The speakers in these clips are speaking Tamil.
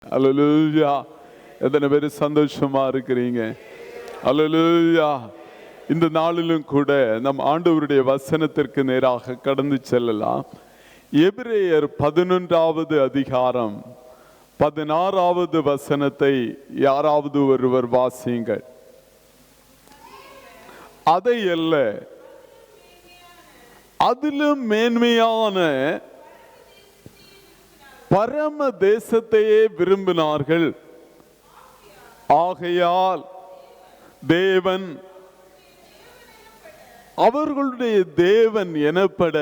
அல்லேலூயா. எத்தனை பேர் சந்தோஷமா இருக்கிறீங்க? அல்லேலூயா. இந்த நாளிலும் கூட நம் ஆண்டவருடைய வசனத்திற்கு நேராக கடந்து செல்லலாம். எபிரேயர் 11வது அதிகாரம் 16வது வசனத்தை யாராவது ஒருவர் வாசியுங்கள். அதை அல்ல, அதிலும் மேன்மையான பரம தேசத்தையே விரும்பினார்கள். ஆகையால் தேவன் அவர்களுடைய தேவன் எனப்பட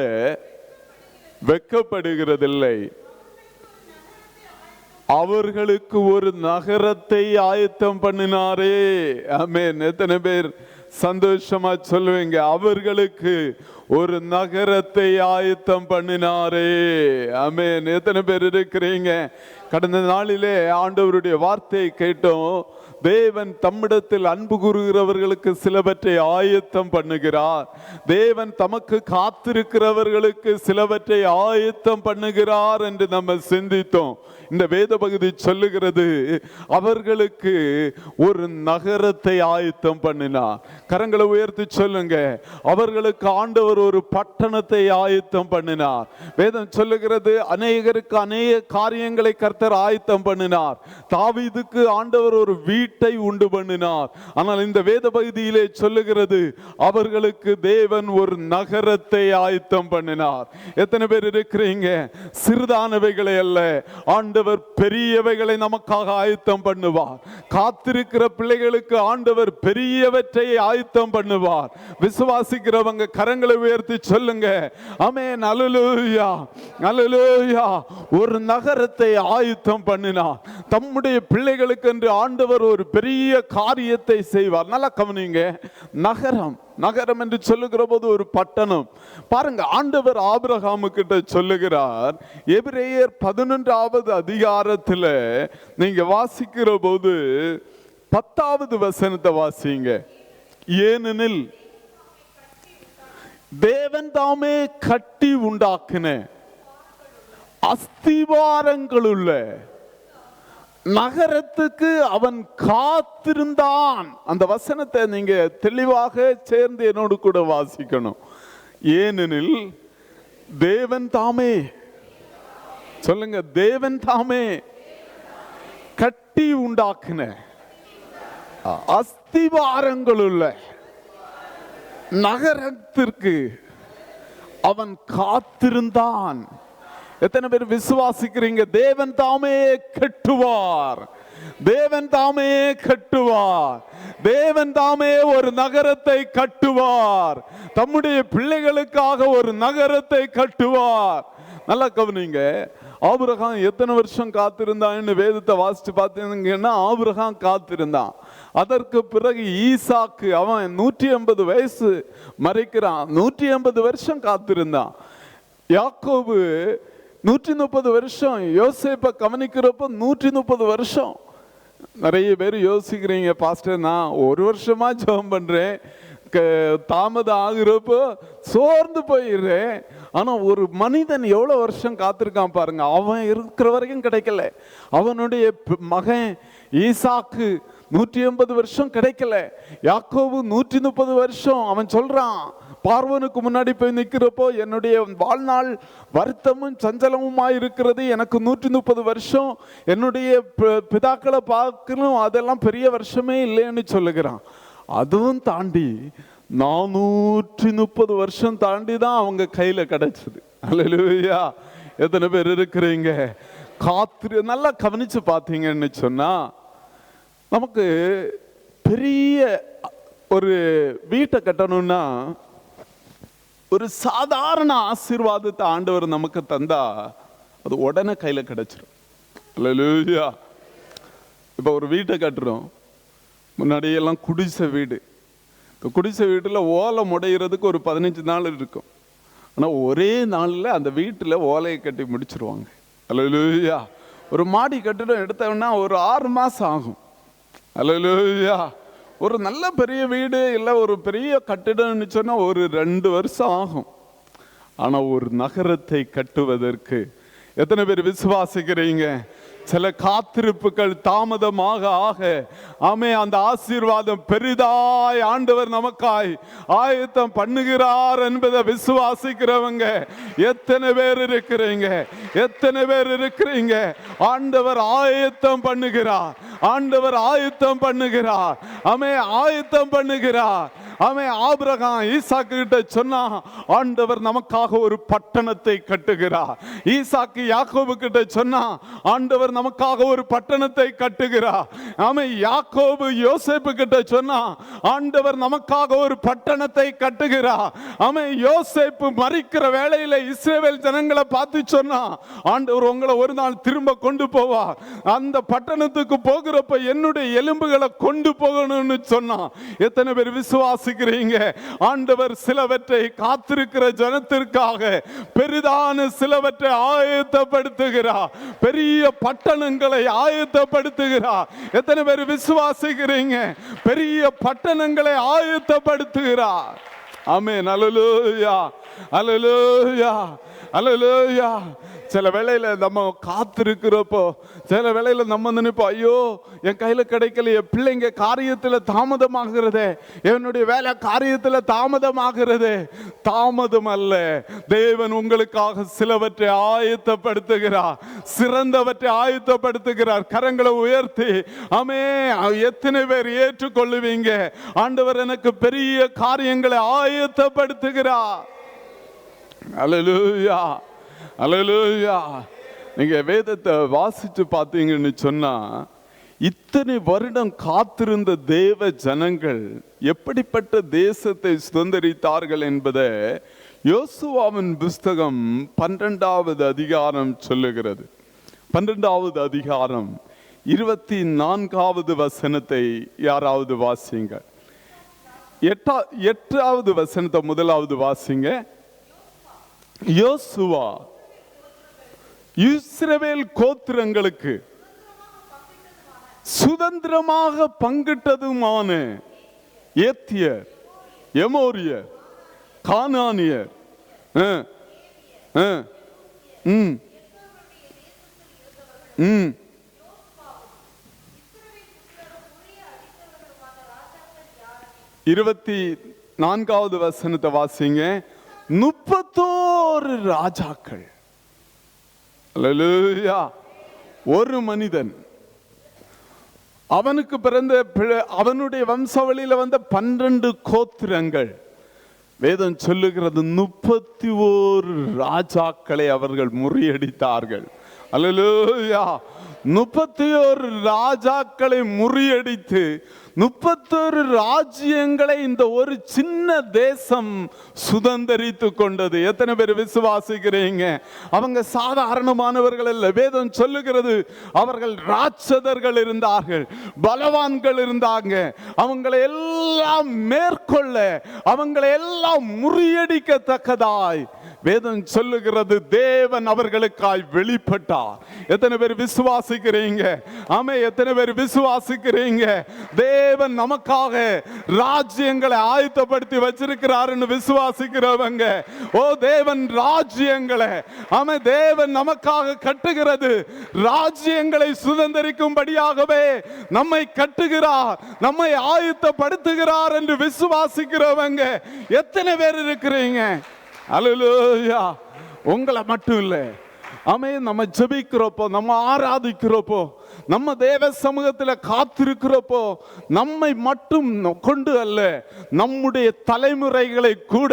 வெட்கப்படுகிறதில்லை. அவர்களுக்கு ஒரு நகரத்தை ஆயத்தம் பண்ணினாரே. ஆமென். எத்தனை பேர் சந்தோஷமா சொல்லுவீங்க? அவர்களுக்கு ஒரு நகரத்தை ஆயத்தம் பண்ணினாரே. ஆமென். எத்தனை பேர் இருக்கிறீங்க? கடந்த நாளிலே ஆண்டவருடைய வார்த்தையை கேட்டோம். தேவன் தம்மிடத்தில் அன்பு கூறுகிறவர்களுக்கு சிலவற்றை ஆயத்தம் பண்ணுகிறார். தேவன் தமக்கு காத்திருக்கிறவர்களுக்கு சிலவற்றை ஆயத்தம் பண்ணுகிறார் என்று நம்ம சிந்தித்தோம். இந்த வேத பகுதி சொல்லுகிறது, அவர்களுக்கு ஒரு நகரத்தை ஆயத்தம் பண்ணினார். கரங்களை உயர்த்தி சொல்லுங்க, அவர்களுக்கு ஆண்டவர் ஒரு பட்டணத்தை ஆயத்தம் பண்ணினார். வேதம் சொல்லுகிறது, அநேகருக்கு அநேக காரியங்களை கர்த்தர் ஆயத்தம் பண்ணினார். தாவீதுக்கு ஆண்டவர் ஒரு வீட்டை உண்டு பண்ணினார். ஆனால் இந்த வேத பகுதியிலே சொல்லுகிறது, அவர்களுக்கு தேவன் ஒரு நகரத்தை ஆயத்தம் பண்ணினார். எத்தனை பேர் இருக்கிறீங்க? சிறுதானவைகளை அல்ல, ஆண்டவர் பெரியவைகளை நமக்காக ஆயத்தம் பண்ணுவார். காத்திருக்கிற பிள்ளைகளுக்கு ஆண்டவர் பெரியவற்றை ஆயத்தம் பண்ணுவார். விசுவாசிக்கிறவங்க கரங்களை உயர்த்தி சொல்லுங்க, ஆமென். அல்லேலூயா, அல்லேலூயா. ஒரு நகரத்தை ஆயத்தம் பண்ணினார். தம்முடைய பிள்ளைகளுக்கு என்று ஆண்டவர் ஒரு பெரிய காரியத்தை செய்வார். நல்லா கவனிங்க. நகரம், நகரம் என்று சொல்லுகிற போது ஒரு பட்டணம். பாருங்க, ஆண்டவர் ஆபிரகாமு கிட்ட சொல்லுகிறார். எபிரேயர் 11வது அதிகாரத்தில் நீங்க வாசிக்கிற போது 10வது வசனத்தை வாசிங்க. ஏனெனில் தேவன் தாமே கட்டி உண்டாக்கின அஸ்திவாரங்களுள்ள நகரத்துக்கு அவன் காத்திருந்தான். அந்த வசனத்தை நீங்க தெளிவாக சேர்ந்து என்னோடு கூட வாசிக்கணும். ஏனெனில் தேவன் தாமே, சொல்லுங்க, தேவன் தாமே கட்டி உண்டாக்கின அஸ்திவாரங்களுள்ள நகரத்திற்கு அவன் காத்திருந்தான். எத்தனை பேர் விசுவாசிக்கிறீங்க? தேவன் தாமே கட்டுவார், தேவன் தாமே கட்டுவார், தேவன் தாமே ஒரு நகரத்தை கட்டுவார். தம்முடைய பிள்ளைகளுக்காக ஒரு நகரத்தை கட்டுவார். நல்லா கவனிங்க. ஆபிரகாம் எத்தனை வருஷம் காத்திருந்தான்னு வேதத்தை வாசிச்சு பார்த்தீங்கன்னா, ஆபிரகாம் காத்திருந்தான். அதற்கு பிறகு ஈசாக்கு, அவன் 180 வயசு மறைக்கிறான், 180 வருஷம் காத்திருந்தான். யாக்கோபு 130 வருஷம், யோசேப்பை கவனிக்கிறப்போ 130 வருஷம். நிறைய பேர் யோசிக்கிறீங்க, பாஸ்டர் நான் ஒரு வருஷமா ஜெபம் பண்றேன், தாமதம் ஆகுறப்போ சோர்ந்து போயிடுறேன். ஆனா ஒரு மனிதன் எவ்வளவு வருஷம் காத்திருக்கான் பாருங்க. அவன் இருக்கிற வரைக்கும் கிடைக்கல. அவனுடைய மகன் ஈசாக்கு 180 வருஷம் கிடைக்கல. யாக்கோபு 130 வருஷம். அவன் சொல்றான், பார்வோனுக்கு முன்னாடி போய் நிற்கிறப்போ, என்னுடைய வாழ்நாள் வருத்தமும் சஞ்சலமுமாய் இருக்கிறது, எனக்கு 130 வருஷம், என்னுடைய பிதாக்களை பார்க்கணும், அதெல்லாம் பெரிய வருஷமே இல்லைன்னு சொல்லுகிறான். அதுவும் தாண்டி 430 வருஷம் தாண்டி தான் அவங்க கையில கிடைச்சது. அல்லேலூயா. எத்தனை பேர் இருக்கிறீங்க? காத்திரு. நல்லா கவனிச்சு பார்த்தீங்கன்னு சொன்னா, நமக்கு பெரிய ஒரு வீட்டை கட்டணும்னா ஒரு சாதாரண ஆசீர்வாதத்தை ஆண்டவர் நமக்கு தந்தா அது உடனே கையில கிடைச்சிடும். அல்லேலூயா. இப்போ ஒரு வீட்டை கட்டுறோம். முன்னாடி எல்லாம் குடிசை வீடு. குடிசை வீட்டில் ஓலை முடைகிறதுக்கு ஒரு 15 நாள் இருக்கும். ஆனால் ஒரே நாளில் அந்த வீட்டில் ஓலையை கட்டி முடிச்சிருவாங்க. அல்லேலூயா. ஒரு மாடி கட்டிடம் எடுத்தோம்னா ஒரு 6 மாதம் ஆகும். அல்லேலூயா. ஒரு நல்ல பெரிய வீடு இல்லை ஒரு பெரிய கட்டிடம்னு சொன்னால் ஒரு 2 வருஷம் ஆகும். ஆனால் ஒரு நகரத்தை கட்டுவதற்கு எத்தனை பேர் விசுவாசிக்கிறீங்க? சில காத்திருப்புகள் தாமதமாக ஆக ஆமே அந்த ஆசீர்வாதம் பெரிதாய் ஆண்டவர் நமக்காய் ஆயத்தம் பண்ணுகிறார் என்பதை விசுவாசிக்கிறவங்க எத்தனை பேர் இருக்கிறீங்க? எத்தனை பேர் இருக்கிறீங்க? ஆண்டவர் ஆயத்தம் பண்ணுகிறார், ஆண்டவர் ஆயத்தம் பண்ணுகிறார், ஆமே ஆயத்தம் பண்ணுகிறார். ஆமே ஆபிரகாம் ஈசாக்கு கிட்ட சொன்னா ஆண்டவர் நமக்காக ஒரு பட்டணத்தை கட்டுகிறார். ஈசாக்கு யாக்கோபு கிட்ட சொன்னா ஆண்டவர் நமக்காக ஒரு பட்டணத்தை கட்டுகிறார். ஆமே யாக்கோபு யோசேப்பு கிட்ட சொன்னா ஆண்டவர் நமக்காக ஒரு பட்டணத்தை கட்டுகிறார். ஆமே யோசேப்பு மரிக்கிற வேளையில இஸ்ரவேல் ஜனங்களை பார்த்து சொன்னா ஆண்டவர் உங்களை ஒரு நாள் திரும்ப கொண்டு போவார், அந்த பட்டணத்துக்கு போகிறப்ப என்னுடைய எலும்புகளை கொண்டு போகணும்னு சொன்னா எத்தனை பேர் விசுவாசிக்கிறீங்க? ஆண்டவர் சிலவற்றை காத்திருக்கிற ஜனத்திற்காக பெரிதான சிலவற்றை ஆயத்தப்படுத்துகிறார், பெரிய பட்டணங்களை ஆயத்தப்படுத்துகிறார். எத்தனை பேர் விசுவாசிக்கிறீங்க? பெரிய பட்டணங்களை ஆயத்தப்படுத்துகிறார். ஆமென். அல்லேலூயா, அல்லேலூயா, அல்லேலூயா. சில வேளையில நம்ம காத்திருக்கிறப்போ சில வேளையில நம்ம நினைப்போம், ஐயோ என் கையில கிடைக்கலையே, பிள்ளைங்க காரியத்துல தாமதமாகிறது, என்னுடைய வேலை காரியத்துல தாமதமாகிறது. தாமதம் அல்ல, தேவன் உங்களுக்காக சிலவற்றை ஆயத்தப்படுத்துகிறார், சிறந்தவற்றை ஆயத்தப்படுத்துகிறார். கரங்களை உயர்த்தி ஆமே எத்தனை பேர் ஏற்றுக்கொள்ளுவீங்க? ஆண்டவர் எனக்கு பெரிய காரியங்களை ஆயத்தப்படுத்துகிறார். அல்லேலூயா, அல்லேலூயா. நீங்க வேதத்தை வாசிச்சு பார்த்தீங்கன்னு சொன்னா இத்தனை வருடம் காத்திருந்த தேவ ஜனங்கள் எப்படிப்பட்ட தேசத்தை சுதந்தரித்தார்கள் என்பதை யோசுவாவின் புஸ்தகம் 12வது அதிகாரம் சொல்லுகிறது. 12வது அதிகாரம் 24வது வசனத்தை யாராவது வாசிங்க. 8வது வசனத்தை முதலாவது வாசிங்க. யோசுவா இஸ்ரவேல் கோத்திரங்களுக்கு சுதந்திரமாக பங்கிட்டதுமான ஏத்தியர், எமோரியர், கானானியர், 24வது வசனத்தை வாசிங்க. 31 ராஜாக்கள். அல்லேலூயா. ஒரு மனிதன், அவனுக்கு பிறந்த அவனுடைய வம்சாவளியில வந்த 12 கோத்திரங்கள். வேதம் சொல்லுகிறது 31 ராஜாக்களை அவர்கள் முறியடித்தார்கள். அல்லேலூயா. 31 ராஜாக்களை முறியடித்து 31 ராஜ்யங்களை இந்த ஒரு சின்ன தேசம் சுதந்தரித்து கொண்டது. எத்தனை பேர் விசுவாசிக்கிறீங்க? அவங்க சாதாரணமானவர்கள் அல்ல. வேதம் சொல்லுகிறது அவர்கள் ராட்சதர்கள் இருந்தார்கள், பலவான்கள் இருந்தாங்க. அவங்களை எல்லாம் மேற்கொள்ள, அவங்களை எல்லாம் முறியடிக்கத்தக்கதாய் வேதம் சொல்லுகிறது தேவன் அவர்களுக்காய் வெளிப்பட்டார். எத்தனை பேர் விசுவாசிக்கிறீங்க? ஆமே, எத்தனை பேர் விசுவாசிக்கிறீங்க? தேவன் நமக்காக ராஜ்யங்களை ஆயத்தப்படுத்தி வச்சிருக்கிறார் என்று விசுவாசிக்கிறவங்க, ஓ தேவன் ராஜ்யங்களை, ஆமே தேவன் நமக்காக கட்டுகிறது. ராஜ்யங்களை சுதந்தரிக்கும்படியாகவே நம்மை கட்டுகிறார், நம்மை ஆயத்தப்படுத்துகிறார் என்று விசுவாசிக்கிறவங்க எத்தனை பேர் இருக்கிறீங்க? அல்லேலூயா. உங்களை மட்டும் இல்லை, ஆமே நம்ம ஜெபிக்கிறப்போ, நம்ம ஆராதிக்கிறப்போ, நம்ம தேவ சமூகத்தில் காத்திருக்கிறப்போ நம்மை மட்டும் கொண்டு அல்ல, நம்முடைய தலைமுறைகளை கூட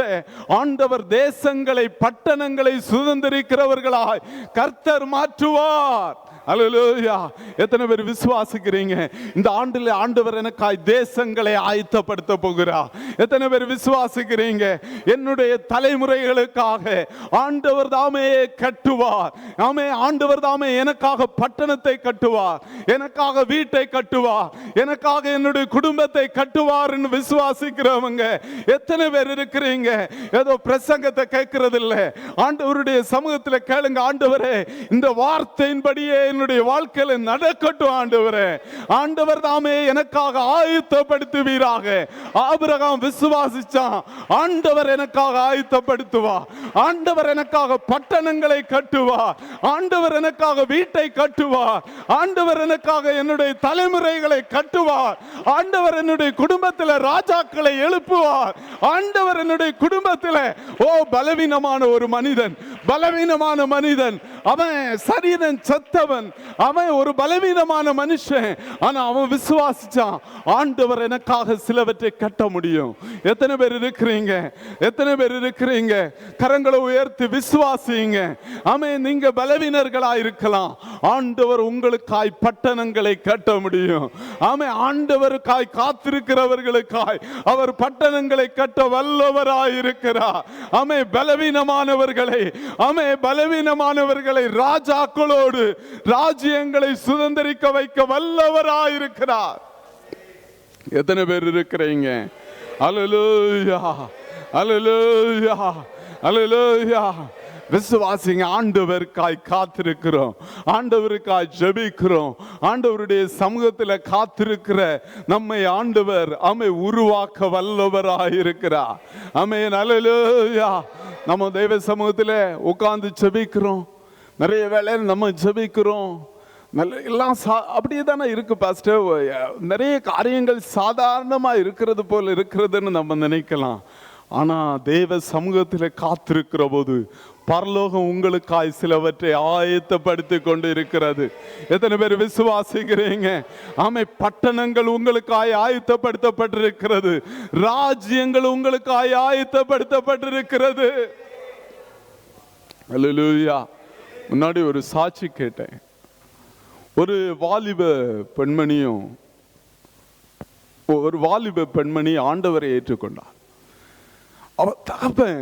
ஆண்டவர் தேசங்களை, பட்டணங்களை சுதந்திரிக்கிறவர்களாய் கர்த்தர் மாற்றுவார். அல்லேலூயா. எத்தனை பேர் விசுவாசிக்கிறீங்க? இந்த ஆண்டில் ஆண்டவர் எனக்காய் தேசங்களை ஆயத்தப்படுத்த போகிறார். எத்தனை பேர் விசுவாசிக்கிறீங்க? என்னுடைய தலைமுறைகளுக்காக ஆண்டவர் தாமே கட்டுவார். ஆமே, ஆண்டவர் தாமே எனக்காக பட்டணத்தை கட்டுவார். கட்டுவார், எனக்காக வீட்டை கட்டுவார், எனக்காக என்னுடைய குடும்பத்தை கட்டுவார் என்று விசுவாசிக்கிறவங்க எத்தனை பேர் இருக்கிறீங்க? ஏதோ பிரசங்கத்தை கேட்கறது இல்ல, ஆண்டவருடைய சமூகத்தில் கேளுங்க. ஆண்டவரே, இந்த வார்த்தையின்படியே என்னுடைய வாழ்க்கையில நடக்கட்டும் ஆண்டவரே. ஆண்டவர் தாமே எனக்காக ஆயத்தப்படுத்துவீராக. ஆபிரகாம் விசுவாசிச்சான், ஆண்டவர் எனக்காக ஆயத்தப்படுத்துவார், ஆண்டவர் எனக்காக பட்டணங்களை கட்டுவார், ஆண்டவர் எனக்காக வீட்டை கட்டுவார், ஆண்டவர் எனக்காக என்னுடைய தலைமுறைகளை கட்டுவார், ஆண்டவர் என்னுடைய குடும்பத்தில் ராஜாக்களை எழுப்புவார், ஆண்டவர் என்னுடைய குடும்பத்தில் பலவீனமான ஒரு மனிதன், பலவீனமான மனிதன், அவன் சரீரன் செத்தவன், அவன் ஒரு பலவீனமான மனுஷன், ஆனா அவன் விசுவாசிச்சான், ஆண்டவர் எனக்காக சிலவற்றை கட்ட முடியும். எத்தனை பேர் இருக்கிறீங்க? எத்தனை பேர் இருக்கிறீங்க? கரங்களை உயர்த்தி விசுவாசிங்க. ஆமென். நீங்க பலவீனர்களா இருக்கலாம், ஆண்டவர் உங்களுக்காய் பட்டணங்களை கட்ட முடியும். ஆமென். ஆண்டவருக்காய் காத்திருக்கிறவர்களுக்காய் அவர் பட்டணங்களை கட்ட வல்லவராய் இருக்கிறார். ஆமென். பலவீனமானவர்களை, ஆமென், பலவீனமானவர்களை ராஜாக்களோடு ராஜ்யங்களை சுதந்திரிக்க வைக்க வல்லவராய் இருக்கிறார். எத்தனை பேர் இருக்கிறீங்க? அல்லேலூயா, அல்லேலூயா, அல்லேலூயா. விசுவாசிங்க. ஆண்டவருக்காய் காத்திருக்கிறோம், ஆண்டவருக்காய் ஜெபிக்கிறோம், ஆண்டவருடைய சமூகத்தில் காத்திருக்கிற நம்மை ஆண்டவர் உருவாக்க வல்லவராய் இருக்கிறார். ஆமென். அல்லேலூயா. நம்ம தெய்வ சமூகத்தில் உட்கார்ந்து ஜெபிக்கிறோம், நிறைய வேளை நம்ம ஜெபிக்கிறோம், எல்லாம் அப்படியே தானே இருக்கு பாஸ்டர். நிறைய காரியங்கள் சாதாரணமா இருக்கிறது போல இருக்கிறதுன்னு நம்ம நினைக்கலாம். ஆனா தேவ சமூகத்தில் காத்திருக்கிற போது பரலோகம் உங்களுக்காய் சிலவற்றை ஆயத்தப்படுத்தி கொண்டு இருக்கிறது. எத்தனை பேர் விசுவாசிக்கிறீங்க? ஆமை. பட்டணங்கள் உங்களுக்காய் ஆயத்தப்படுத்தப்பட்டிருக்கிறது, ராஜ்யங்கள் உங்களுக்காய் ஆயத்தப்படுத்தப்பட்டிருக்கிறது. அல்லேலூயா. முன்னாடி ஒரு சாட்சி கேட்டேன். ஒரு வாலிப பெண்மணி ஆண்டவரை ஏற்றுக்கொண்டார். அவர் தகப்பன்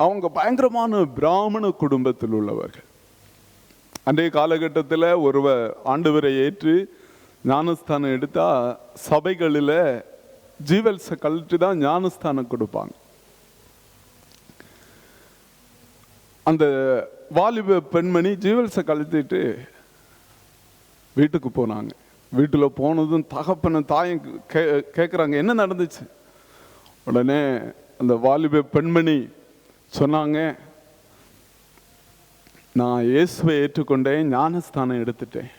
அவங்க பயங்கரமான பிராமண குடும்பத்தில் உள்ளவர்கள். அன்றைய காலகட்டத்தில் ஒருவர் ஆண்டவரை ஏற்று ஞானஸ்தானம் எடுத்தா சபைகளில் ஜீவல்ஸை கழட்டி தான் ஞானஸ்தானம் கொடுப்பாங்க. அந்த வாலிப பெண்மணி ஜீவல்ஸை கழட்டிட்டு வீட்டுக்கு போனாங்க. வீட்டில் போனதும் தகப்பன தாயும் கேட்குறாங்க, என்ன நடந்துச்சு? உடனே அந்த வாலிப பெண்மணி சொன்னாங்க, நான் இயேசுவை ஏற்றுக்கொண்டேன், ஞானஸ்தானம் எடுத்துட்டேன்.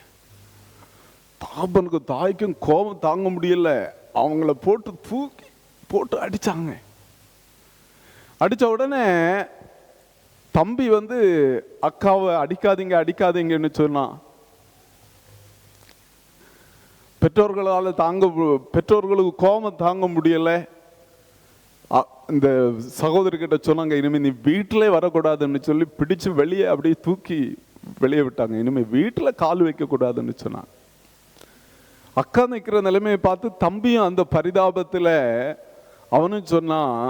தகப்பனுக்கு தாய்க்கும் கோபம் தாங்க முடியல, அவங்கள போட்டு அடிச்சாங்க. அடிச்ச உடனே தம்பி அக்காவை அடிக்காதீங்கன்னு சொன்னான். பெற்றோர்களுக்கு கோபம் தாங்க முடியல. இந்த சகோதரிகிட்ட சொன்னாங்க, இனிமே நீ வீட்டிலே வரக்கூடாதுன்னு சொல்லி பிடிச்சு வெளியே அப்படியே தூக்கி வெளியே விட்டாங்க. இனிமே வீட்டில் கால் வைக்க கூடாதுன்னு சொன்னாங்க. அக்கா நிற்கிற நிலைமையை பார்த்து தம்பியும் அந்த பரிதாபத்தில் அவனும் சொன்னான்,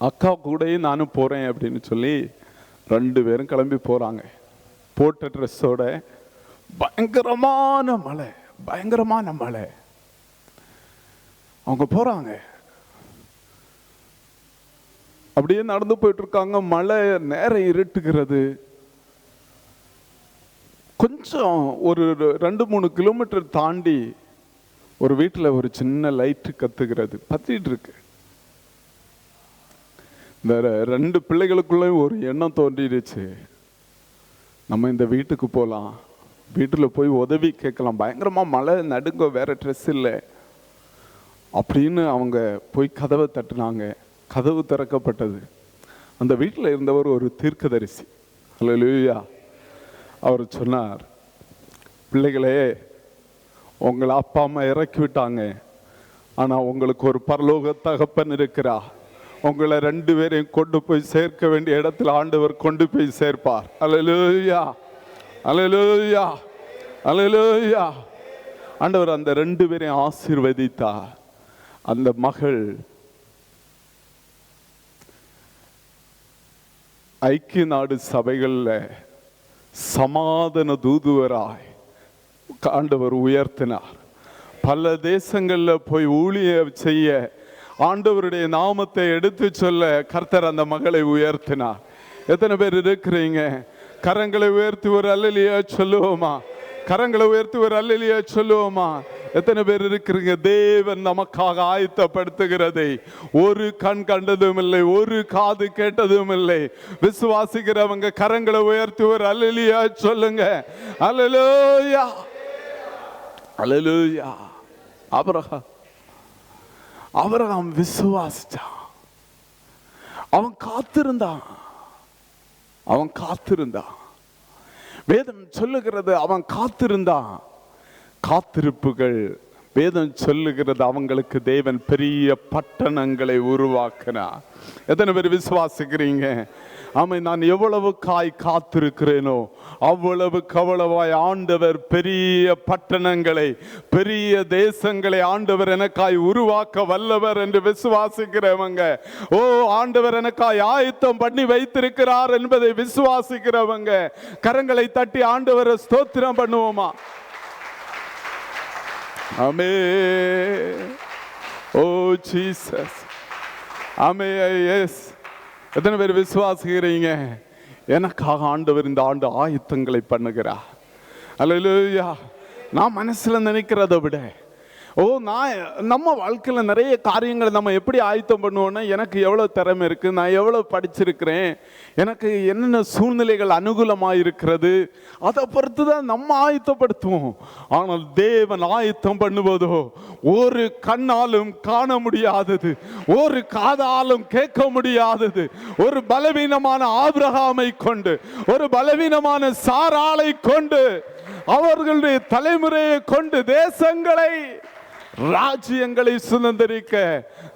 அக்கா கூடயும் நானும் போறேன் அப்படின்னு சொல்லி 2 பேரும் கிளம்பி போறாங்க. போட்ட ட்ரெஸ்ஸோட. பயங்கரமான மழை. அவங்க போறாங்க, அப்படியே நடந்து போயிட்டு இருக்காங்க. மழை நேரம் இருட்டுகிறது. கொஞ்சம் ஒரு 2-3 கிலோமீட்டர் தாண்டி ஒரு வீட்டில் ஒரு சின்ன லைட்டு கத்துகிறது, பத்திட்டு இருக்கு. இந்த 2 பிள்ளைகளுக்குள்ள ஒரு எண்ணம் தோன்றிடுச்சு, நம்ம இந்த வீட்டுக்கு போகலாம், வீட்டில் போய் உதவி கேட்கலாம். பயங்கரமா மழை, நடுங்க, வேற ட்ரெஸ் இல்லை அப்படின்னு அவங்க போய் கதவை தட்டினாங்க. கதவு திறக்கப்பட்டது. அந்த வீட்டில் இருந்தவர் ஒரு தீர்க்கதரிசி. அல்லேலூயா. அவர் சொன்னார், பிள்ளைகளே, உங்களை அப்பா அம்மா இறக்கி விட்டாங்க, ஆனால் உங்களுக்கு ஒரு பரலோக தகப்பன் இருக்கிறா. உங்களை 2 பேரையும் கொண்டு போய் சேர்க்க வேண்டிய இடத்துல ஆண்டவர் கொண்டு போய் சேர்ப்பார். அல்லேலூயா, அல்லேலூயா, அல்லேலூயா. ஆண்டவர் அந்த 2 பேரையும் ஆசீர்வதித்தார். அந்த மகள் ஐக்கிய நாடு சபைகளில் சமாதான தூதுவராய் ஆண்டவர் உயர்த்தினார். பல தேசங்கள்ல போய் ஊழியம் செய்ய ஆண்டவருடைய நாமத்தை எடுத்து சொல்ல கர்த்தர் அந்த மகளை உயர்த்தினார். எத்தனை பேர் இருக்கிறீங்க? கரங்களை உயர்த்தி ஒரு அல்லேலூயா சொல்லுவோமா? கரங்களை உயர்த்தி ஒரு அல்லேலூயா சொல்லுவோமா? எத்தனை பேர் இருக்கிறீங்க? தேவன் நமக்காக ஆயத்தப்படுத்துகிறதை ஒரு கண் கண்டதும் இல்லை, ஒரு காது கேட்டதும் இல்லை. விசுவாசிக்கிறவங்க கரங்களை உயர்த்தி ஒரு அல்லேலூயா சொல்லுங்க. அல்லேலூயா, அல்லேலூயா. ஆபிரகாம் விசுவாசிச்சான். அவன் காத்திருந்தான். வேதம் சொல்லுகிறது அவன் காத்திருந்தான். காத்திருப்புகள் வேதம் சொல்லுகிறது அவங்களுக்கு தேவன் பெரிய பட்டணங்களை உருவாக்கினார். எத்தனை பேர் விசுவாசிக்கிறீங்க? ஆமை, நான் எவ்வளவு காத்திருக்கிறேனோ அவ்வளவாய் ஆண்டவர் பெரிய பட்டணங்களை, பெரிய தேசங்களை ஆண்டவர் எனக்காய் உருவாக்க வல்லவர் என்று விசுவாசிக்கிறவங்க, ஓ ஆண்டவர் எனக்காய் ஆயத்தம் பண்ணி வைத்திருக்கிறார் என்பதை விசுவாசிக்கிறவங்க கரங்களை தட்டி ஆண்டவரை ஸ்தோத்திரம் பண்ணுவோமா? ஆமென். ஓ ஜீசஸ். ஆமென். எஸ். எத்தனை பேர் விசுவாசிக்கிறீங்க? எனக்காக ஆண்டவர் இந்த ஆண்டு ஆயத்தங்களை பண்ணுகிறார். அல்லேலூயா. நான் மனசுல நினைக்கிறத விட நம்ம வாழ்க்கையில் நிறைய காரியங்களை நம்ம எப்படி ஆயத்தம் பண்ணுவோம்னா, எனக்கு எவ்வளோ திறமை இருக்குது, நான் எவ்வளோ படிச்சிருக்கிறேன், எனக்கு என்னென்ன சூழ்நிலைகள் அனுகூலமாக இருக்கிறது, அதை பொறுத்து தான் நம்ம ஆயத்தப்படுத்துவோம். ஆனால் தேவன் ஆயத்தம் பண்ணுவதோ ஒரு கண்ணாலும் காண முடியாதது, ஒரு காதாலும் கேட்க முடியாதது. ஒரு பலவீனமான ஆபிரகாமை கொண்டு, ஒரு பலவீனமான சாராளை கொண்டு, அவர்களுடைய தலைமுறையை கொண்டு தேசங்களை, ராஜ்யங்களை சுதந்திரிக்க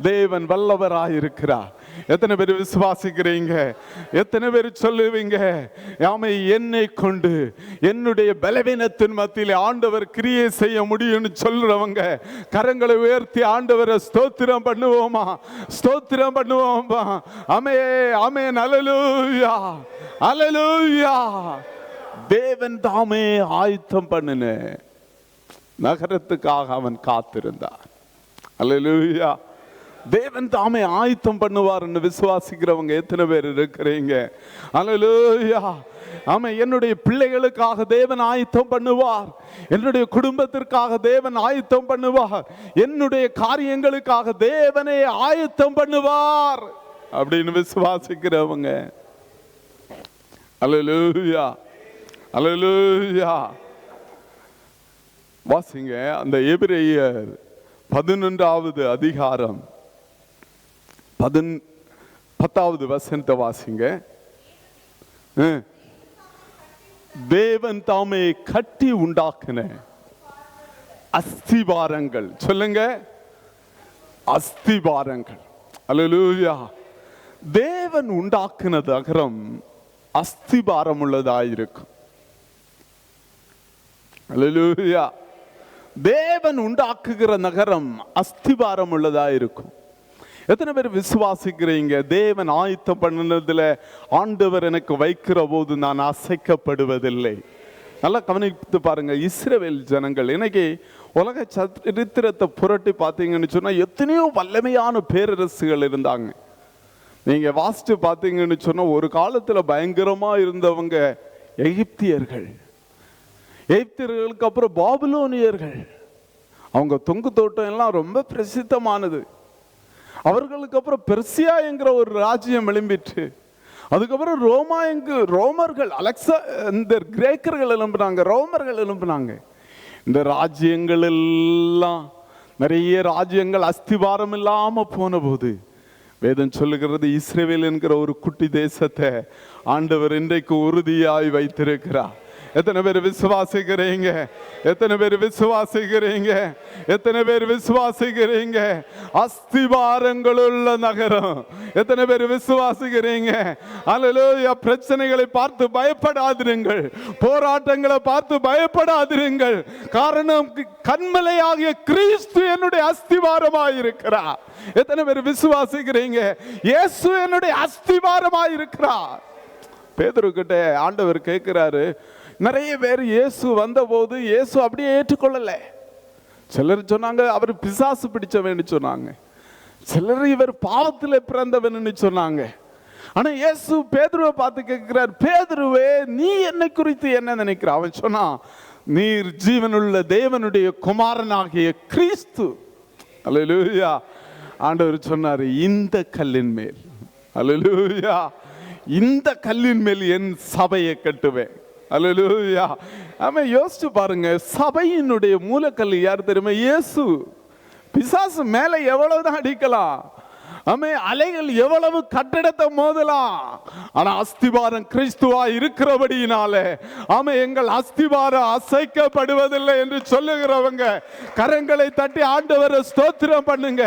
தேவன் வல்லவராயிருக்கிறார். எத்தனை பேர் விசுவாசிக்கிறீங்க? எத்தனை பேர் சொல்லுவீங்க, ஆமை என்னை கொண்டு என்னுடைய பலவீனத்தின் மத்தியில் ஆண்டவர் கிரியை செய்ய முடியும்னு சொல்றவங்க கரங்களை உயர்த்தி ஆண்டவரை ஸ்தோத்திரம் பண்ணுவோமா? ஸ்தோத்திரம் பண்ணுவோமா? ஆமே, ஆமென். அல்லேலூயா, அல்லேலூயா. தேவன் தாமே ஆயத்தம் பண்ணின நகரத்துக்காக அவன் காத்திருந்தான். அல்லேலூயா. தேவன் தாமே ஆயத்தம் பண்ணுவார் என்று விசுவாசிக்கிறவங்க எத்தனை பேர் இருக்கிறீங்க? அல்லேலூயா. ஆமா, என்னுடைய பிள்ளைகளுக்காக தேவன் ஆயத்தம் பண்ணுவார், என்னுடைய குடும்பத்திற்காக தேவன் ஆயத்தம் பண்ணுவார், என்னுடைய காரியங்களுக்காக தேவனே ஆயத்தம் பண்ணுவார் அப்படின்னு விசுவாசிக்கிறவங்க அல்லேலூயா, அல்லேலூயா. வாசிங்க அந்த எபிரேயர் 11வது அதிகாரம் 10வது வசனத்தை வாசிங்க. தேவன் தாமே கட்டி உண்டாக்கின அஸ்திபாரங்கள், சொல்லுங்க, அஸ்திபாரங்கள். அல்லேலூயா. தேவன் உண்டாக்கின நகரம் அஸ்திபாரம் உள்ளதாயிருக்கும். அல்லேலூயா. தேவன் உண்டாக்குகிற நகரம் அஸ்திபாரம் உள்ளதா இருக்கும். எத்தனை பேர் விசுவாசிக்கிறீங்க? தேவன் ஆயத்தம் பண்ணினதுல ஆண்டவர் எனக்கு வைக்கிற போது நான் அசைக்கப்படுவதில்லை. நல்லா கவனித்து பாருங்க. இஸ்ரவேல் ஜனங்கள் இன்னைக்கு உலக சரித்திரத்தை புரட்டி பார்த்தீங்கன்னு சொன்னா எத்தனையோ வல்லமையான பேரரசுகள் இருந்தாங்க. நீங்க வாசிச்சு பார்த்தீங்கன்னு சொன்னா ஒரு காலத்துல பயங்கரமா இருந்தவங்க எகிப்தியர்கள், எகிப்தியர்களுக்கு அப்புறம் பாபிலோனியர்கள். அவங்க தொங்கு தோட்டம் எல்லாம் ரொம்ப பிரசித்தமானது. அவர்களுக்கு அப்புறம் பெர்சியா என்கிற ஒரு ராஜ்யம் எழும்பிற்று. அதுக்கப்புறம் ரோமர்கள், அலெக்சாண்டர், கிரேக்கர்கள் எழும்பினாங்க, ரோமர்கள் எழும்பினாங்க. இந்த ராஜ்யங்கள் எல்லாம், நிறைய ராஜ்யங்கள் அஸ்திவாரம் இல்லாம போன போது வேதம் சொல்லுகிறது இஸ்ரவேல் என்கிற ஒரு குட்டி தேசத்தை ஆண்டவர் இன்றைக்கு உறுதியாய் வைத்திருக்கிறார். எத்தனை பேர் விசுவாசிக்கிறீங்க? எத்தனை பேர் விசுவாசிக்கிறீங்க? எத்தனை பேர் விசுவாசிக்கிறீங்க? அஸ்திவாரங்கள் உள்ள நகரம். எத்தனை பேர் விசுவாசிக்கிறீங்க? அல்லேலூயா. பிரச்சனைகளை பார்த்து பயப்படாதிருங்கள், போராட்டங்களை பார்த்து பயப்படாதிருங்கள். காரணம், கன்மலையாகிய கிறிஸ்து என்னுடைய அஸ்திவாரமாயிருக்கிறார். எத்தனை பேர் விசுவாசிக்கிறீங்க? இயேசு என்னுடைய அஸ்திவாரமாயிருக்கிறார். பேதுரு கிட்ட ஆண்டவர் கேட்கிறாரு, நிறைய பேர் இயேசு வந்தபோது இயேசு அப்படியே ஏற்றுக்கொள்ளலை. சிலர் சொன்னாங்க அவர் பிசாசு பிடிச்சவன்னு சொன்னாங்க, சிலர் இவர் பாவத்தில் பிறந்தவன்னு சொன்னாங்க. ஆனா இயேசு பேதுருவை பார்த்து கேட்கிறார், பேதுருவே நீ என்னை குறித்து என்ன நினைக்கிற? அவன் சொன்னான், நீர் ஜீவனுள்ள தேவனுடைய குமாரனாகிய கிறிஸ்து. அல்லேலூயா. ஆண்டவர் சொன்னார், இந்த கல்லின் மேல், அல்லேலூயா, இந்த கல்லின் மேல் என் சபையை கட்டுவேன். அல்லேலூயா. ஆமா, யோசிச்சு பாருங்க, சபையினுடைய மூலக்கல் யார் தெரியுமா? இயேசு. பிசாசு மேல எவ்வளவுதான் அடிக்கலாம், ஆமே, அலைகள் எவ்வளவு கட்டடத்தை மோதலாம், ஆனா அஸ்திபாரம் கிறிஸ்துவா இருக்கிறபடியினாலே, ஆமே, எங்கள் அஸ்திபாரம் அசைக்கப்படுவதில்லை என்று சொல்லுகிறவங்க கரங்களை தட்டி ஆண்டவரை ஸ்தோத்திரம் பண்ணுங்க.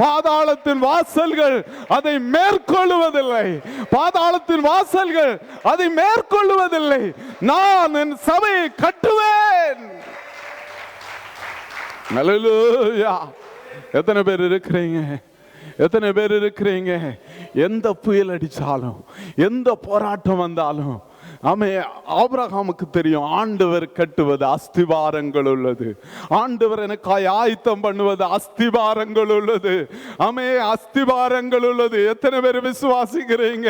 பாதாளத்தின் வாசல்கள் அதை மேற்கொள்ளுவதில்லை, பாதாளத்தின் வாசல்கள் அதை மேற்கொள்ளுவதில்லை. நான் என் சபையை கட்டுவேன். அல்லேலூயா. எத்தனை பேர் இருக்கிறீங்க? எத்தனை பேர் இருக்கிறீங்க? எந்த புயல் அடிச்சாலும், எந்த போராட்டம் வந்தாலும், ஆமே, ஆபிரகாமுக்கு தெரியும் ஆண்டவர் கட்டுவது அஸ்திபாரங்கள் உள்ளது, ஆண்டவர் எனக்காய் ஆயத்தம் பண்ணுவது அஸ்திபாரங்கள் உள்ளது. ஆமே, அஸ்திபாரங்கள் உள்ளது. எத்தனை பேர் விசுவாசிக்கிறீங்க?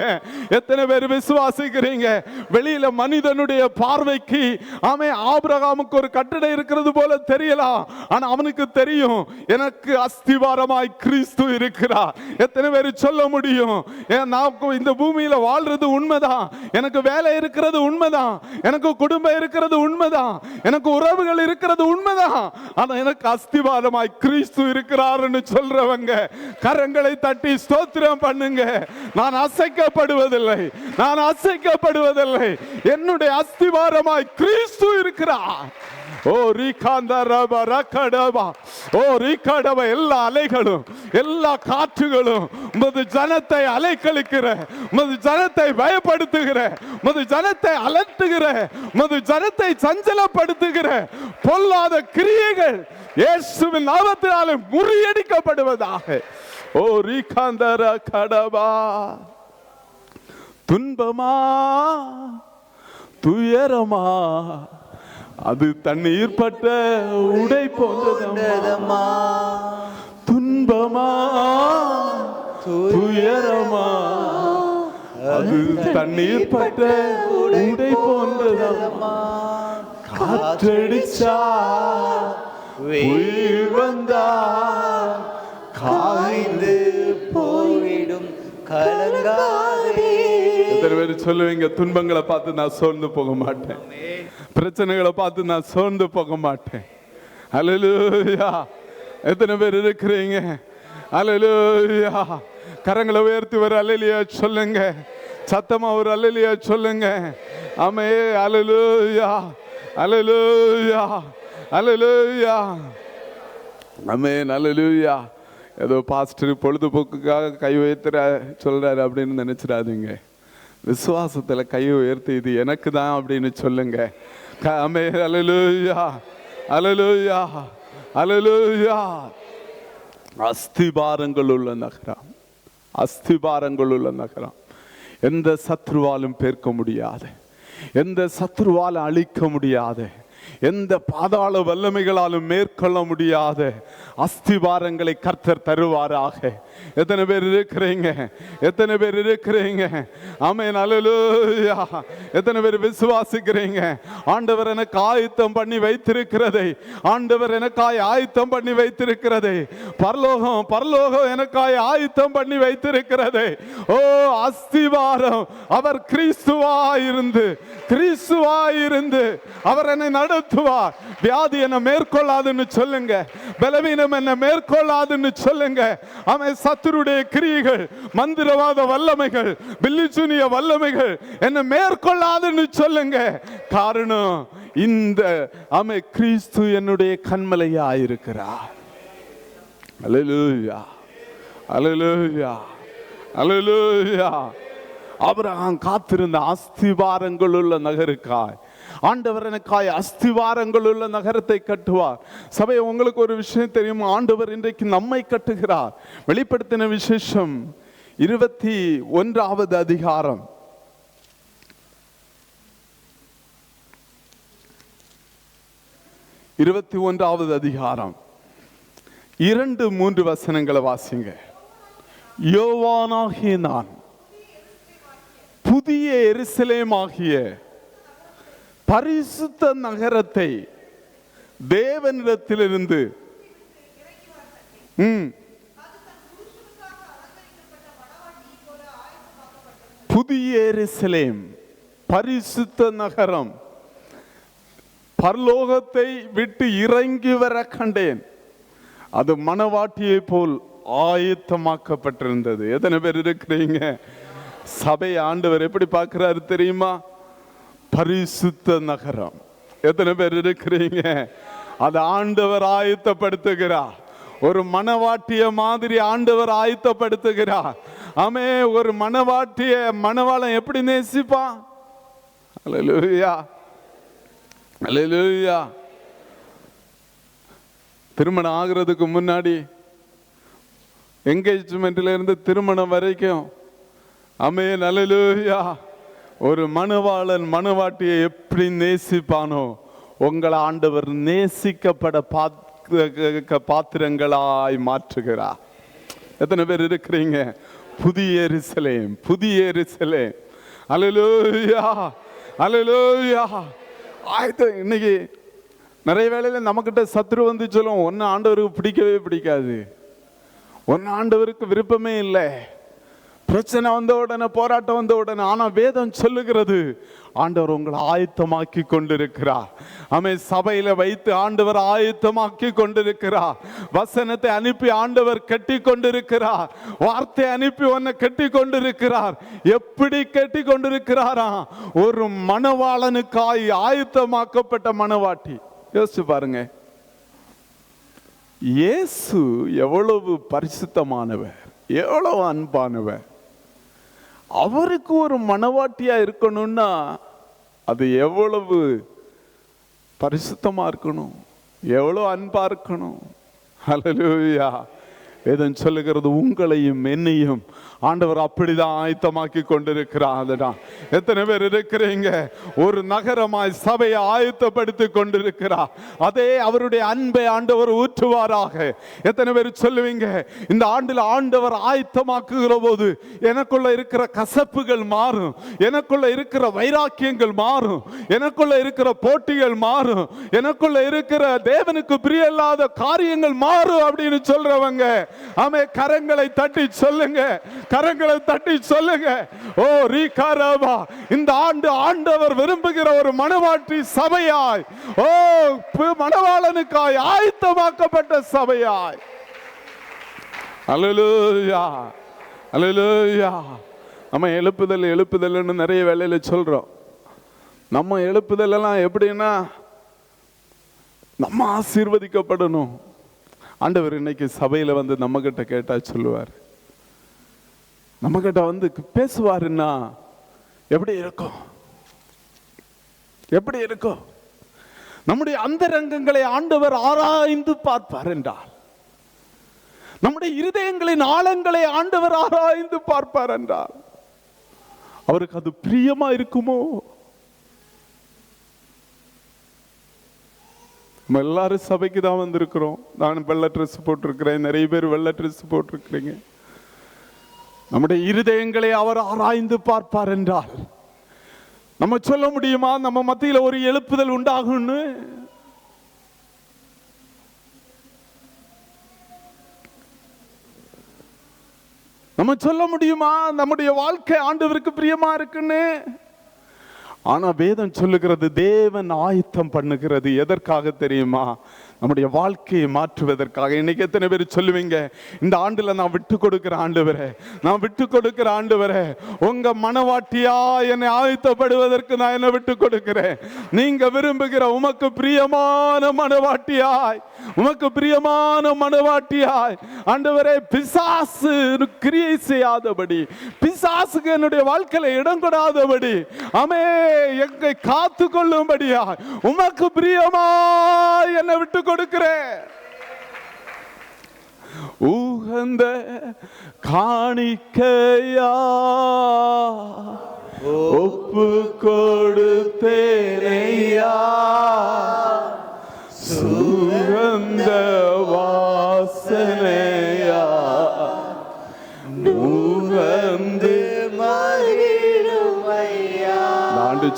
எத்தனை பேர் விசுவாசிக்கிறீங்க? வெளியில மனிதனுடைய பார்வைக்கு, ஆமே, ஆபிரகாமுக்கு ஒரு கட்டடம் இருக்கிறது போல தெரியலாம், ஆனா அவனுக்கு தெரியும் எனக்கு அஸ்திபாரமாய் கிறிஸ்து இருக்கிறார். எத்தனை பேர் சொல்ல முடியும், நான் இந்த பூமியில வாழ்றது உண்மைதான், எனக்கு வேலை இருக்கிறது உண்மைதான், எனக்கு குடும்பம் இருக்கிறது உண்மைதான், எனக்கு உறவுகள் இருக்கிறது உண்மைதான், ஆனா எனக்கு அஸ்திபாரமாய் கிறிஸ்து இருக்கிறார்னு சொல்றவங்க கரங்களை தட்டி ஸ்தோத்திரம் பண்ணுங்க. நான் அசைக்கப்படுவதில்லை, நான் அசைக்கப்படுவதில்லை, என்னுடைய அஸ்திபாரமாய் கிறிஸ்து இருக்கிறார். ஓ ரீகாந்தரப ரகடபா, ஓ ரீகடப, எல்லா அலைகளும் எல்லா காற்றுகளும் உமது ஜனத்தை அலைக்கழிக்கிற, உமது ஜனத்தை பயப்படுத்துகிற, உமது ஜனத்தை அலட்டுகிற, உமது ஜனத்தை சஞ்சலப்படுத்துகிற பொல்லாத கிரியைகள் இயேசுவின் நாமத்தினாலே முறியடிக்கப்படுவதாக. ஓ ரீகாந்தர கடபா. துன்பமா துயரமா அது தண்ணீர் பட்ட உடை போன்றதம்மா, துன்பமா துயரமா அது தண்ணீர் பட்ட உடை போன்றதம்மா, காற்றடிச்சா உயிர் வந்தா காய்ந்து போய்விடும் கலங்காதே. எத்தனை பேர் சொல்லுவீங்க, துன்பங்களை பார்த்து நான் சோர்ந்து போக மாட்டேன், பிரச்சனைகளை பார்த்து நான் சோர்ந்து போக மாட்டேன். அல்லேலூயா. எத்தனை பேர் இருக்கிறீங்க? அல்லேலூயா. கரங்களை உயர்த்தி ஒரு அல்லேலூயா சொல்லுங்க, சத்தமா ஒரு அல்லேலூயா சொல்லுங்க. ஆமே, அல்லேலூயா, அல்லேலூயா, அல்லேலூயா, ஆமென், அல்லேலூயா. ஏதோ பாஸ்டர் பொழுதுபோக்குக்காக கை உயர்த்துற சொல்றாரு அப்படின்னு நினைச்சிடாதீங்க. விசுவாசத்துல கை உயர்த்தி இது எனக்கு தான் அப்படின்னு சொல்லுங்க. ஆமென், அல்லேலூயா, அல்லேலூயா, அல்லேலூயா. அஸ்திபாரங்கள் உள்ள நகரம், அஸ்திபாரங்கள் உள்ள நகரம். எந்த சத்ருவாலும் பேர்க்க முடியாது, எந்த சத்ருவாலும் அழிக்க முடியாது, எந்த பாதாள வல்லமைகளாலும் மேற்கொள்ள முடியாத அஸ்திபாரங்களை கர்த்தர் தருவாராக. எத்தனை பேர் இருக்கிறீங்க? எத்தனை பேர் இருக்கிறீங்க? ஆமென், அல்லேலூயா. எத்தனை பேர் விசுவாசிக்கிறீங்க? ஆண்டவர் எனக்கு ஆயத்தம் பண்ணி வைத்திருக்கிறதை, ஆண்டவர் எனக்காய் ஆயத்தம் பண்ணி வைத்திருக்கிறதை, பரலோகம் பரலோகம் எனக்காய் ஆயத்தம் பண்ணி வைத்திருக்கிறதை. ஓ அஸ்திபாரம், அவர் கிறிஸ்துவாயிருந்து, கிறிஸ்துவாயிருந்து அவர் என்னை நடத்துவார். வியாதி என்ன மேற்கொள்ளாதுன்னு சொல்லுங்க, பலவீனம் என்ன மேற்கொள்ளாதுன்னு சொல்லுங்க. அவன் சத்துருடைய கிரியைகள், மந்திரவாத வல்லமைகள், பில்லிசூனிய வல்லமைகள் என்ன மேற்கொள்ளாதுன்னு சொல்லுங்க. காரணம், இந்த ஆமே கிறிஸ்து என்னுடைய கண்மலையா இருக்கிறார். அல்லேலூயா, அல்லேலூயா, அல்லேலூயா. ஆபிரகாம் காத்திருந்த அஸ்திவாரங்கள் உள்ள நகருக்காய் ஆண்டவர் எனக்காய் அஸ்திவாரங்கள் உள்ள நகரத்தை கட்டுவார். சபை, உங்களுக்கு ஒரு விஷயம் தெரியுமா? ஆண்டவர் இன்றைக்கு நம்மை கட்டுகிறார். வெளிப்படுத்தின விசேஷம் 21வது அதிகாரம் 21வது அதிகாரம் 2-3 வசனங்களை வாசிங்க. யோவானாகிய நான் புதிய எருசலேமாகிய பரிசுத்த நகரத்தை தேவனிடத்திலிருந்து புதிய எருசலேம் பரிசுத்த நகரம் பரலோகத்தை விட்டு இறங்கி வர கண்டேன். அது மணவாட்டியை போல் ஆயத்தமாக்கப்பட்டிருந்தது. எத்தனை பேர் இருக்கிறீங்க? சபை ஆண்டவர் எப்படி பார்க்கிறாரு தெரியுமா? பரிசுத்த நகரம். எத்தனை பேர் இருக்கிறீங்க? அது ஆண்டவர் ஆயத்தப்படுத்துகிறார். ஒரு மணவாட்டிய மாதிரி ஆண்டவர் ஆயத்தப்படுத்துகிறார். ஆமே, ஒரு மணவாட்டிய மணவாளன் எப்படி நேசிப்பான்? அல்லேலூயா, அல்லேலூயா. திருமணம் ஆகிறதுக்கு முன்னாடி என்கேஜ்மெண்ட்ல இருந்து திருமணம் வரைக்கும், ஆமென், அல்லேலூயா, ஒரு மணவாளன் மணவாட்டியை எப்படி நேசிப்பானோ உங்களை ஆண்டவர் நேசிக்கப்பட பாத்திரங்களாய் மாற்றுகிறார். எத்தனை பேர் இருக்கிறீங்க? புதிய எருசலேம், புதிய எருசலேம். அல்லேலூயா, அல்லேலூயா. இன்னைக்கு நிறைய வேளையில நம்மகிட்ட சத்துரு வந்து சொல்லும், ஒன்னு ஆண்டவருக்கு பிடிக்கவே பிடிக்காது, ஒன்னு ஆண்டவருக்கு விருப்பமே இல்லை, பிரச்சனை வந்த உடனே, போராட்டம் வந்த உடனே. ஆனா வேதம் சொல்லுகிறது ஆண்டவர் உங்களை ஆயத்தமாக்கி கொண்டிருக்கிறார். ஆமென். சபையில வைத்து ஆண்டவர் ஆயத்தமாக்கி கொண்டிருக்கிறார். வசனத்தை அனுப்பி ஆண்டவர் கட்டி கொண்டிருக்கிறார். வார்த்தை அனுப்பி உன்னை கட்டி கொண்டிருக்கிறார். எப்படி கட்டி கொண்டிருக்கிறாரா? ஒரு மணவாளனுக்காய் ஆயத்தமாக்கப்பட்ட மணவாட்டி. யோசிச்சு பாருங்க, இயேசு எவ்வளவு பரிசுத்தமானவர், எவ்வளவு அன்பானவர். அவருக்கு ஒரு மணவாட்டியா இருக்கணும்னா அது எவ்வளவு பரிசுத்தமா இருக்கணும், எவ்வளவு அன்பா இருக்கணும். ஹல்லேலூயா. வேதம் சொல்லுகிறது உங்களையும் என்னையும் ஆண்டவர் அப்படிதான் ஆயத்தமாக்கி கொண்டிருக்கிறார். எத்தனை பேர் இருக்கிறீங்க? ஒரு நகரமாய் சபையை ஆயத்தப்படுத்தி கொண்டிருக்கிறார். அதே அவருடைய அன்பை ஆண்டவர் ஊற்றுவாராக. எத்தனை பேர் சொல்லுவீங்க, இந்த ஆண்டில் ஆண்டவர் ஆயத்தமாக்குகிற போது எனக்குள்ள இருக்கிற கசப்புகள் மாறும், எனக்குள்ள இருக்கிற வைராக்கியங்கள் மாறும், எனக்குள்ள இருக்கிற போட்டிகள் மாறும், எனக்குள்ள இருக்கிற தேவனுக்கு பிரியமில்லாத காரியங்கள் மாறும் அப்படின்னு சொல்றவங்க ஆமே, கரங்களை தட்டி சொல்லுங்க, கரங்களை தட்டி சொல்லுங்க. ஓ ரீகாராவா, இந்த ஆண்டு ஆண்டவர் விரும்புகிற ஒரு மணவாட்டி சபையாய், ஓ மணவாளனுக்காய் ஆயத்தமாக்கப்பட்ட சபையாய். அல்லேலூயா, அல்லேலூயா. நம்ம எழுப்புதல் எழுப்புதல்னு நிறைய வேளையில சொல்றோம். நம்ம எழுப்புதல் எல்லாம் எப்படின்னா, நம்ம ஆசீர்வதிக்கப்படணும். ஆண்டவர் இன்னைக்கு சபையில வந்து நம்ம கிட்ட கேட்டா சொல்லுவார், நம்ம கிட்ட வந்து பேசுவாருன்னா எப்படி இருக்கும், எப்படி இருக்கும்? நம்முடைய அந்தரங்கங்களை ஆண்டவர் ஆராய்ந்து பார்ப்பார் என்றால், நம்முடைய இருதயங்களின் ஆழங்களை ஆண்டவர் ஆராய்ந்து பார்ப்பார் என்றால் அவருக்கு அது பிரியமா இருக்குமோ? நம்ம எல்லாரும் சபைக்கு தான் வந்திருக்கிறோம். நான் வெள்ளை ட்ரெஸ் போட்டிருக்கிறேன், நிறைய பேர் வெள்ளை ட்ரெஸ் போட்டிருக்கிறீங்க. நம்முடைய இருதயங்களை அவர் ஆராய்ந்து பார்ப்பார் என்றால் நம்ம சொல்ல முடியுமா நம்ம மத்தியில் ஒரு எழுப்புதல் உண்டாகும்னு? நம்ம சொல்ல முடியுமா நம்முடைய வாழ்க்கை ஆண்டவருக்கு பிரியமா இருக்குன்னு? ஆனா வேதம் சொல்லுகிறது, தேவன் ஆயத்தம் பண்ணுகிறது எதற்காக தெரியுமா? நம்முடைய வாழ்க்கையை மாற்றுவதற்காக. இன்னைக்கு எத்தனை பேர் சொல்லுவீங்க, இந்த ஆண்டுல நான் விட்டு கொடுக்கிற ஆண்டவரே, நான் விட்டு கொடுக்கிற ஆண்டவரே, உங்க மனவாட்டியா என்னை ஆயத்தப்படுவதற்கு நான் என்ன விட்டு கொடுக்கிறேன். நீங்க விரும்புகிற உமக்கு பிரியமான மனவாட்டியாய், உமக்கு பிரியமான மனவாட்டியாய் ஆண்டவரே, பிசாசு கிரியை செய்யாதபடி, பிசாசுக்கு என்னுடைய வாழ்க்கையில இடம் கொடாதபடி, ஆமே, எங்களை காத்து கொள்ளும்படியா உமக்கு பிரியமாய் என்னை விட்டு கொடுக்கிறேன். உகந்த காணிக்கையா ஒப்பு கொடுத்தேனையா,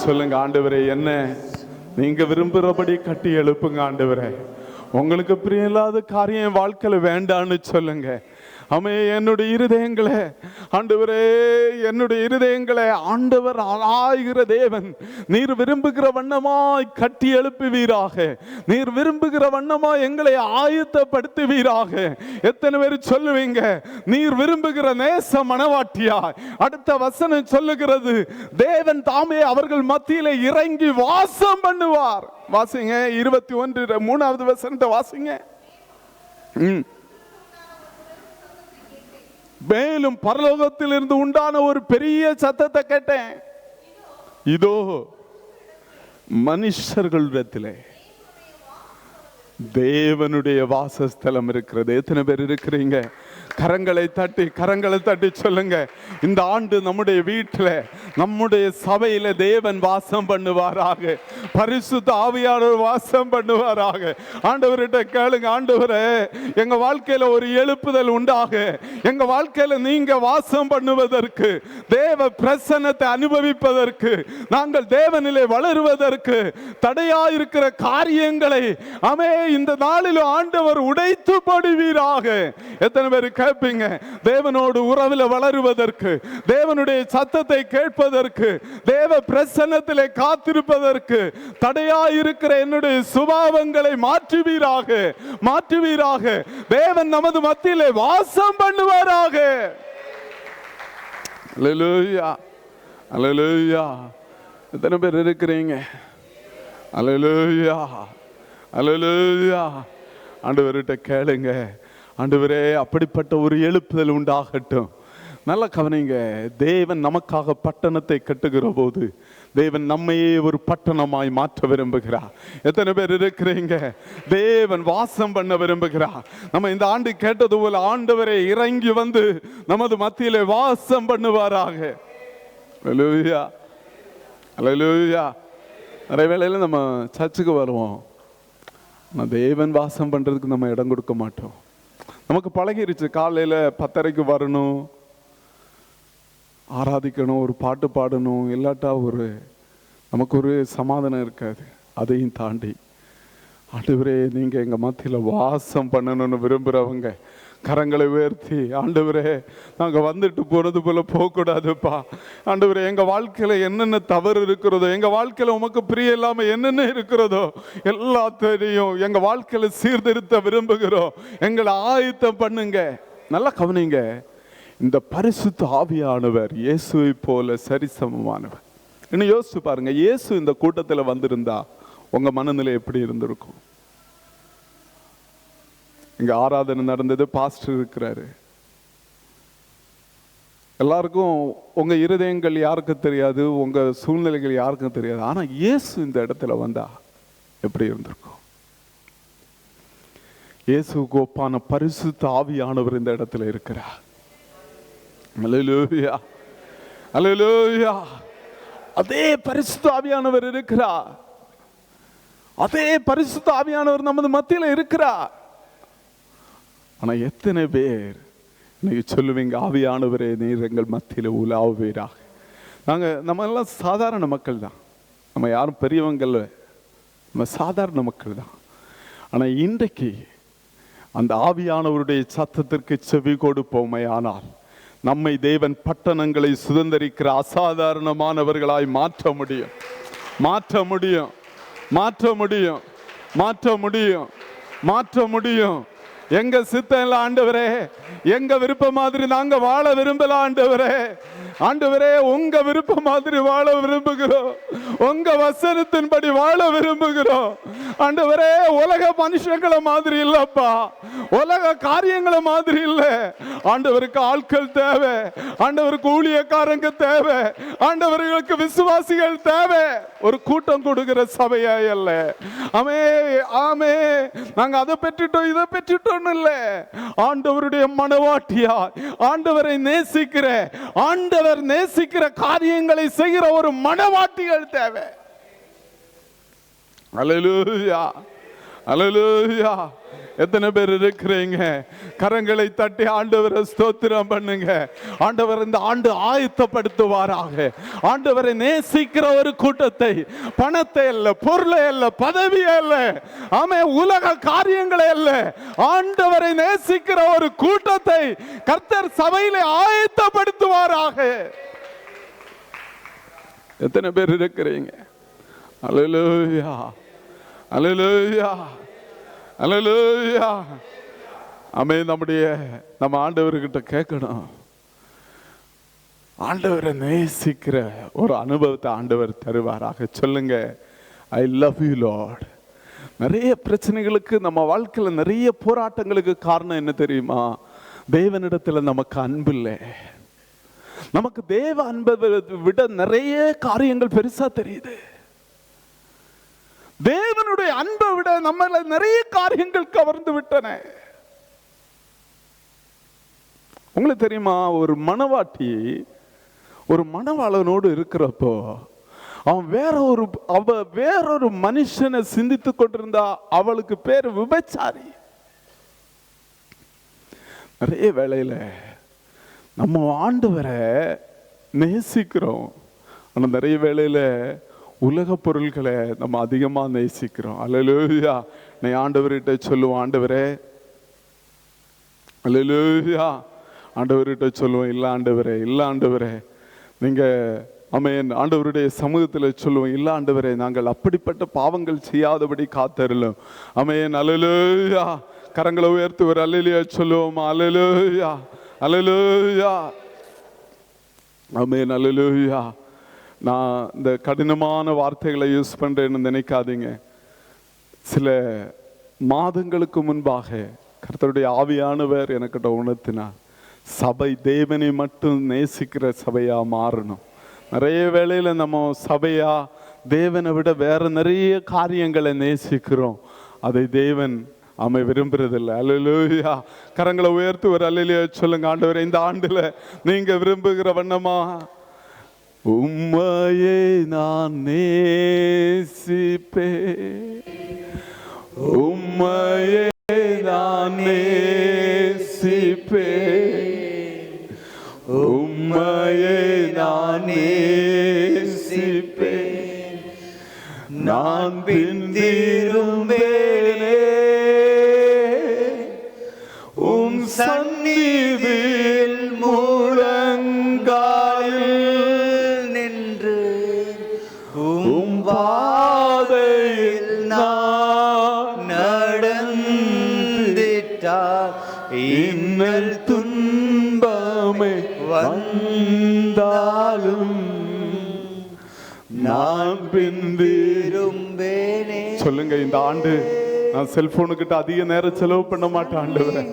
சொல்லுங்க, ஆண்டவரே என்ன நீங்க விரும்புறபடி கட்டி எழுப்புங்க ஆண்டவரே. உங்களுக்கு பிரியமில்லாத காரியம் என் வாழ்க்கையில வேண்டான்னு சொல்லுங்க. ஆமே, என்னுடைய இருதயங்களே ஆண்டவரே, என்னுடைய இருதயங்களே ஆண்டவர் ஆகிற தேவன் நீர் விரும்புகிற வண்ணமாய் கட்டி எழுப்புவீராக. நீர் விரும்புகிற வண்ணமாய் எங்களை ஆயத்தப்படுத்துவீராக. எத்தனை பேர் சொல்லுவீங்க நீர் விரும்புகிற நேச மனவாட்டியாய்? அடுத்த வசனம் சொல்லுகிறது, தேவன் தாமே அவர்கள் மத்தியிலே இறங்கி வாசம் பண்ணுவார். வாசிங்க 21 3வது வசனத்தை வாசிங்க. மேலும் பரலோகத்தில் இருந்து உண்டான ஒரு பெரிய சத்தத்தை கேட்டேன். இதோ மனுஷர்களிடத்திலே தேவனுடைய வாசஸ்தலம் இருக்கிறது. எத்தனை பேர் இருக்கிறீங்க? கரங்களை தட்டி சொல்லுங்க, இந்த ஆண்டு நம்முடைய வீட்டில் நம்முடைய சபையில தேவன் வாசம் பண்ணுவாராக. பரிசுத்த ஆவியானவர் வாசம் பண்ணுவாராக. ஆண்டவர்கிட்ட கேளுங்க, ஆண்டவரே எங்க வாழ்க்கையில ஒரு எழுப்புதல் உண்டாக, எங்க வாழ்க்கையில நீங்க வாசம் பண்ணுவதற்கு, தேவ பிரசன்னத்தை அனுபவிப்பதற்கு, நாங்கள் தேவனிலே வளருவதற்கு தடையாயிருக்கிற காரியங்களை ஆமே இந்த நாளில் ஆண்டவர் உடைத்து போடுவீராக. எத்தனை பேர் கேட்பீங்க தேவனோடு உறவில் வளருவதற்கு, தேவனுடைய சத்தத்தை கேட்பதற்கு, தேவ பிரசன்னத்திலே காத்திருப்பதற்கு தடையாயிருக்கிற என்னுடைய சுபாவங்களை மாற்றுவீராக, மாற்றுவீராக. தேவன் நமது மத்தியிலே வாசம் பண்ணுவாராக. அல்லேலூயா, அல்லேலூயா. எத்தனை பேர் இருக்கிறீங்க? அல்லேலூயா, அல்லேலூயா. ஆண்டவர்கிட்ட கேளுங்க, ஆண்டவரே அப்படிப்பட்ட ஒரு எழுப்புதல் உண்டாகட்டும். நல்ல கவனிங்க, தேவன் நமக்காக பட்டணத்தை கட்டுகிற போது தேவன் நம்மையே ஒரு பட்டணமாய் மாற்ற விரும்புகிறார். எத்தனை பேர் இருக்கிறீங்க? தேவன் வாசம் பண்ண விரும்புகிறார். நம்ம இந்த ஆண்டு கேட்டது போல ஆண்டவரே இறங்கி வந்து நமது மத்தியிலே வாசம் பண்ணுவாராக. அல்லேலூயா, அல்லேலூயா. நிறைய வேளையில நம்ம சர்ச்சுக்கு வருவோம், தேவன் வாசம் பண்றதுக்கு நம்ம இடம் கொடுக்க மாட்டோம். நமக்கு பழகிருச்சு, காலையில 10:30 வரணும், ஆராதிக்கணும், ஒரு பாட்டு பாடணும், இல்லாட்டா நமக்கு ஒரு சமாதானம் இருக்காது. அதையும் தாண்டி ஆண்டவரே நீங்க எங்க மத்தியில வாசம் பண்ணணும்னு விரும்புறவங்க கரங்களை உயர்த்தி, ஆண்டவரே நாங்க வந்துட்டு போறது போல போகக்கூடாதுப்பா. ஆண்டவரே எங்க வாழ்க்கையில என்னென்ன தவறு இருக்கிறதோ, எங்க வாழ்க்கையில உமக்கு பிரிய இல்லாம என்னென்ன இருக்கிறதோ எல்லாத்தையும் எங்க வாழ்க்கையில சீர்திருத்த விரும்புகிறோம், எங்களை ஆயத்தம் பண்ணுங்க. நல்லா கவனிங்க, இந்த பரிசுத்த ஆவியானவர் இயேசுவை போல சரிசமமானவர். இன்னும் யோசிச்சு பாருங்க, இயேசு இந்த கூட்டத்தில் வந்திருந்தா உங்க மனநிலை எப்படி இருந்திருக்கும்? இங்க ஆராதனை நடந்தது, பாஸ்டர் இருக்கிறாரு, எல்லாருக்கும் உங்க இருதயங்கள் யாருக்கும் தெரியாது, உங்க சூழ்நிலைகள் யாருக்கும் தெரியாது. ஆனா இயேசு இந்த இடத்துல வந்தா எப்படி இருந்திருக்கும்? இயேசுவுக்கு ஒப்பான பரிசுத்த ஆவியானவர் இந்த இடத்துல இருக்கிறார். அல்லேலூயா, அல்லேலூயா. அதே பரிசுத்த ஆவியானவர் இருக்கிறார், அதே பரிசுத்த ஆவியானவர் நமது மத்தியில இருக்கிறார். ஆனா எத்தனை பேர் இன்னைக்கு சொல்லுவீங்க, ஆவியானவரே நீர் எங்கள் மத்தியில உலாவுவீராக? நம்ம எல்லாம் சாதாரண மக்கள் தான், நம்ம யாரும் பெரியவங்கல்ல, நம்ம சாதாரண மக்கள் தான். ஆனா இன்றைக்கு அந்த ஆவியானவருடைய சத்தத்திற்கு செவி கொடுப்போமே ஆனால் நம்மை தேவன் பட்டணங்களை சுதந்திரிக்கிற அசாதாரணமானவர்களாய் மாற்ற முடியும், மாற்ற முடியும், மாற்ற முடியும், மாற்ற முடியும், மாற்ற முடியும். எங்க சித்தம் இல்ல ஆண்டவரே, எங்க விருப்பம் மாதிரி நாங்க வாழ விரும்பல ஆண்டவரே. ஆண்டவரே உங்க விருப்பம் மாதிரி வாழ விரும்புகிறோம், உங்க வசனத்தின்படி வாழ விரும்புகிறோம் ஆண்டவரே. உலக மனுஷங்களை மாதிரி இல்லப்பா, உலக காரியங்களை மாதிரி இல்ல. ஆண்டவருக்கு ஆட்கள் தேவை, ஆண்டவருக்கு ஊழியக்காரங்க தேவை, ஆண்டவர்களுக்கு விசுவாசிகள் தேவை, ஒரு கூட்டம் கொடுக்கிற சபையா அல்ல. ஆமே, ஆமே. நாங்க அதை பெற்றுட்டோம் இதை பெற்றுட்டோம் இல்ல, ஆண்டவருடைய மனவாட்டியா, ஆண்டவரை நேசிக்கிற, ஆண்டவர் நேசிக்கிற காரியங்களை செய்கிற ஒரு மனவாட்டிகள் தேவை. அல்லேலூயா, அல்லேலூயா. எத்தனை பேர் இருக்கிறீங்க? கரங்களை தட்டி ஆண்டவரை ஸ்தோத்திரம் பண்ணுங்க. ஆண்டவர் இந்த ஆண்டு ஆயத்தப்படுத்துவாராக. ஆண்டவரை நேசிக்கிற ஒரு கூட்டத்தை, பணத்தை அல்ல, பொருளை அல்ல, பதவி அல்ல, உலக காரியங்களை அல்ல, ஆண்டவரை நேசிக்கிற ஒரு கூட்டத்தை கர்த்தர் சபையிலே ஆயத்தப்படுத்துவாராக. எத்தனை பேர் இருக்கிறீங்க? அல்லேலூயா, அல்லேலூயா, அல்லேலூயா. ஆமென். நம்ம ஆண்டவர்கிட்ட கேட்கணும். ஆண்டவரை நேசிக்கிற ஒரு அனுபவத்தை ஆண்டவர் தருவாராக. சொல்லுங்க, ஐ லவ் யூ லார்ட். நிறைய பிரச்சனைகளுக்கு, நம்ம வாழ்க்கையில் நிறைய போராட்டங்களுக்கு காரணம் என்ன தெரியுமா? தேவனிடத்தில் நமக்கு அன்பு இல்லை. நமக்கு தேவ அன்பை விட நிறைய காரியங்கள் பெருசா தெரியுது. தேவனுடைய அன்பை விட நம்மள நிறைய காரியங்கள் கவர்ந்து விட்டன. உங்களுக்கு தெரியுமா, ஒரு மணவாட்டி ஒரு மணவாளனோடு இருக்கிறப்போ அவன் வேறொரு மனுஷனை சிந்தித்து கொண்டிருந்தா அவளுக்கு பேர் விபச்சாரி. நிறைய வேளையில நம்ம ஆண்டவரை நேசிக்கிறோம், ஆனா நிறைய வேளையில உலக பொருள்களை நம்ம அதிகமா நேசிக்கிறோம். அல்லேலூயா. நீ ஆண்டவர்கிட்ட சொல்லுவோம், ஆண்டவரே, அல்லேலூயா, ஆண்டவர்கிட்ட சொல்லுவோம், இல்ல ஆண்டவரே, இல்ல ஆண்டவரே, நீங்க ஆமென், ஆண்டவருடைய சமூகத்தில் சொல்லுவோம், இல்ல ஆண்டவரே, நாங்கள் அப்படிப்பட்ட பாவங்கள் செய்யாதபடி காத்தருளும். ஆமென், அல்லேலூயா. கரங்களை உயர்த்தி ஒரு அல்லேலூயா சொல்லுவோம். அல்லேலூயா, அல்லேலூயா, ஆமென், அல்லேலூயா. நான் இந்த கடினமான வார்த்தைகளை யூஸ் பண்றேன்னு நினைக்காதீங்க. சில மாதங்களுக்கு முன்பாக கர்த்தருடைய ஆவியானவர் எனக்கிட்ட உணர்த்தினார், சபை தேவனை மட்டும் நேசிக்கிற சபையா மாறணும். நிறைய வேளையில நம்ம சபையா தேவனை விட வேற நிறைய காரியங்களை நேசிக்கிறோம். அதை தேவன் விரும்புறதில்லை. அல்லேலூயா. கரங்களை உயர்த்தி ஒரு அல்லேலூயா சொல்லுங்க. ஆண்டவரே, இந்த ஆண்டுல நீங்க விரும்புகிற வண்ணமா உம்மையே நான் நேசிப்பேன், உம்மையே நான் நேசிப்பேன், உம்மையே நான் நேசிப்பேன், நான் பிந்திரும்பேனே உம் சந்நிதியில் முழங்காலில் நின்று உம் பாதையில் நான் நடந்திட்டால் இன்னல் துன்பமே வந்தாலும் நான் பிந்திரும்பேனே. சொல்லுங்க, இந்த ஆண்டு நான் செல்போனுக்கிட்ட அதிக நேரம் செலவு பண்ண மாட்டேன் ஆண்டவரே.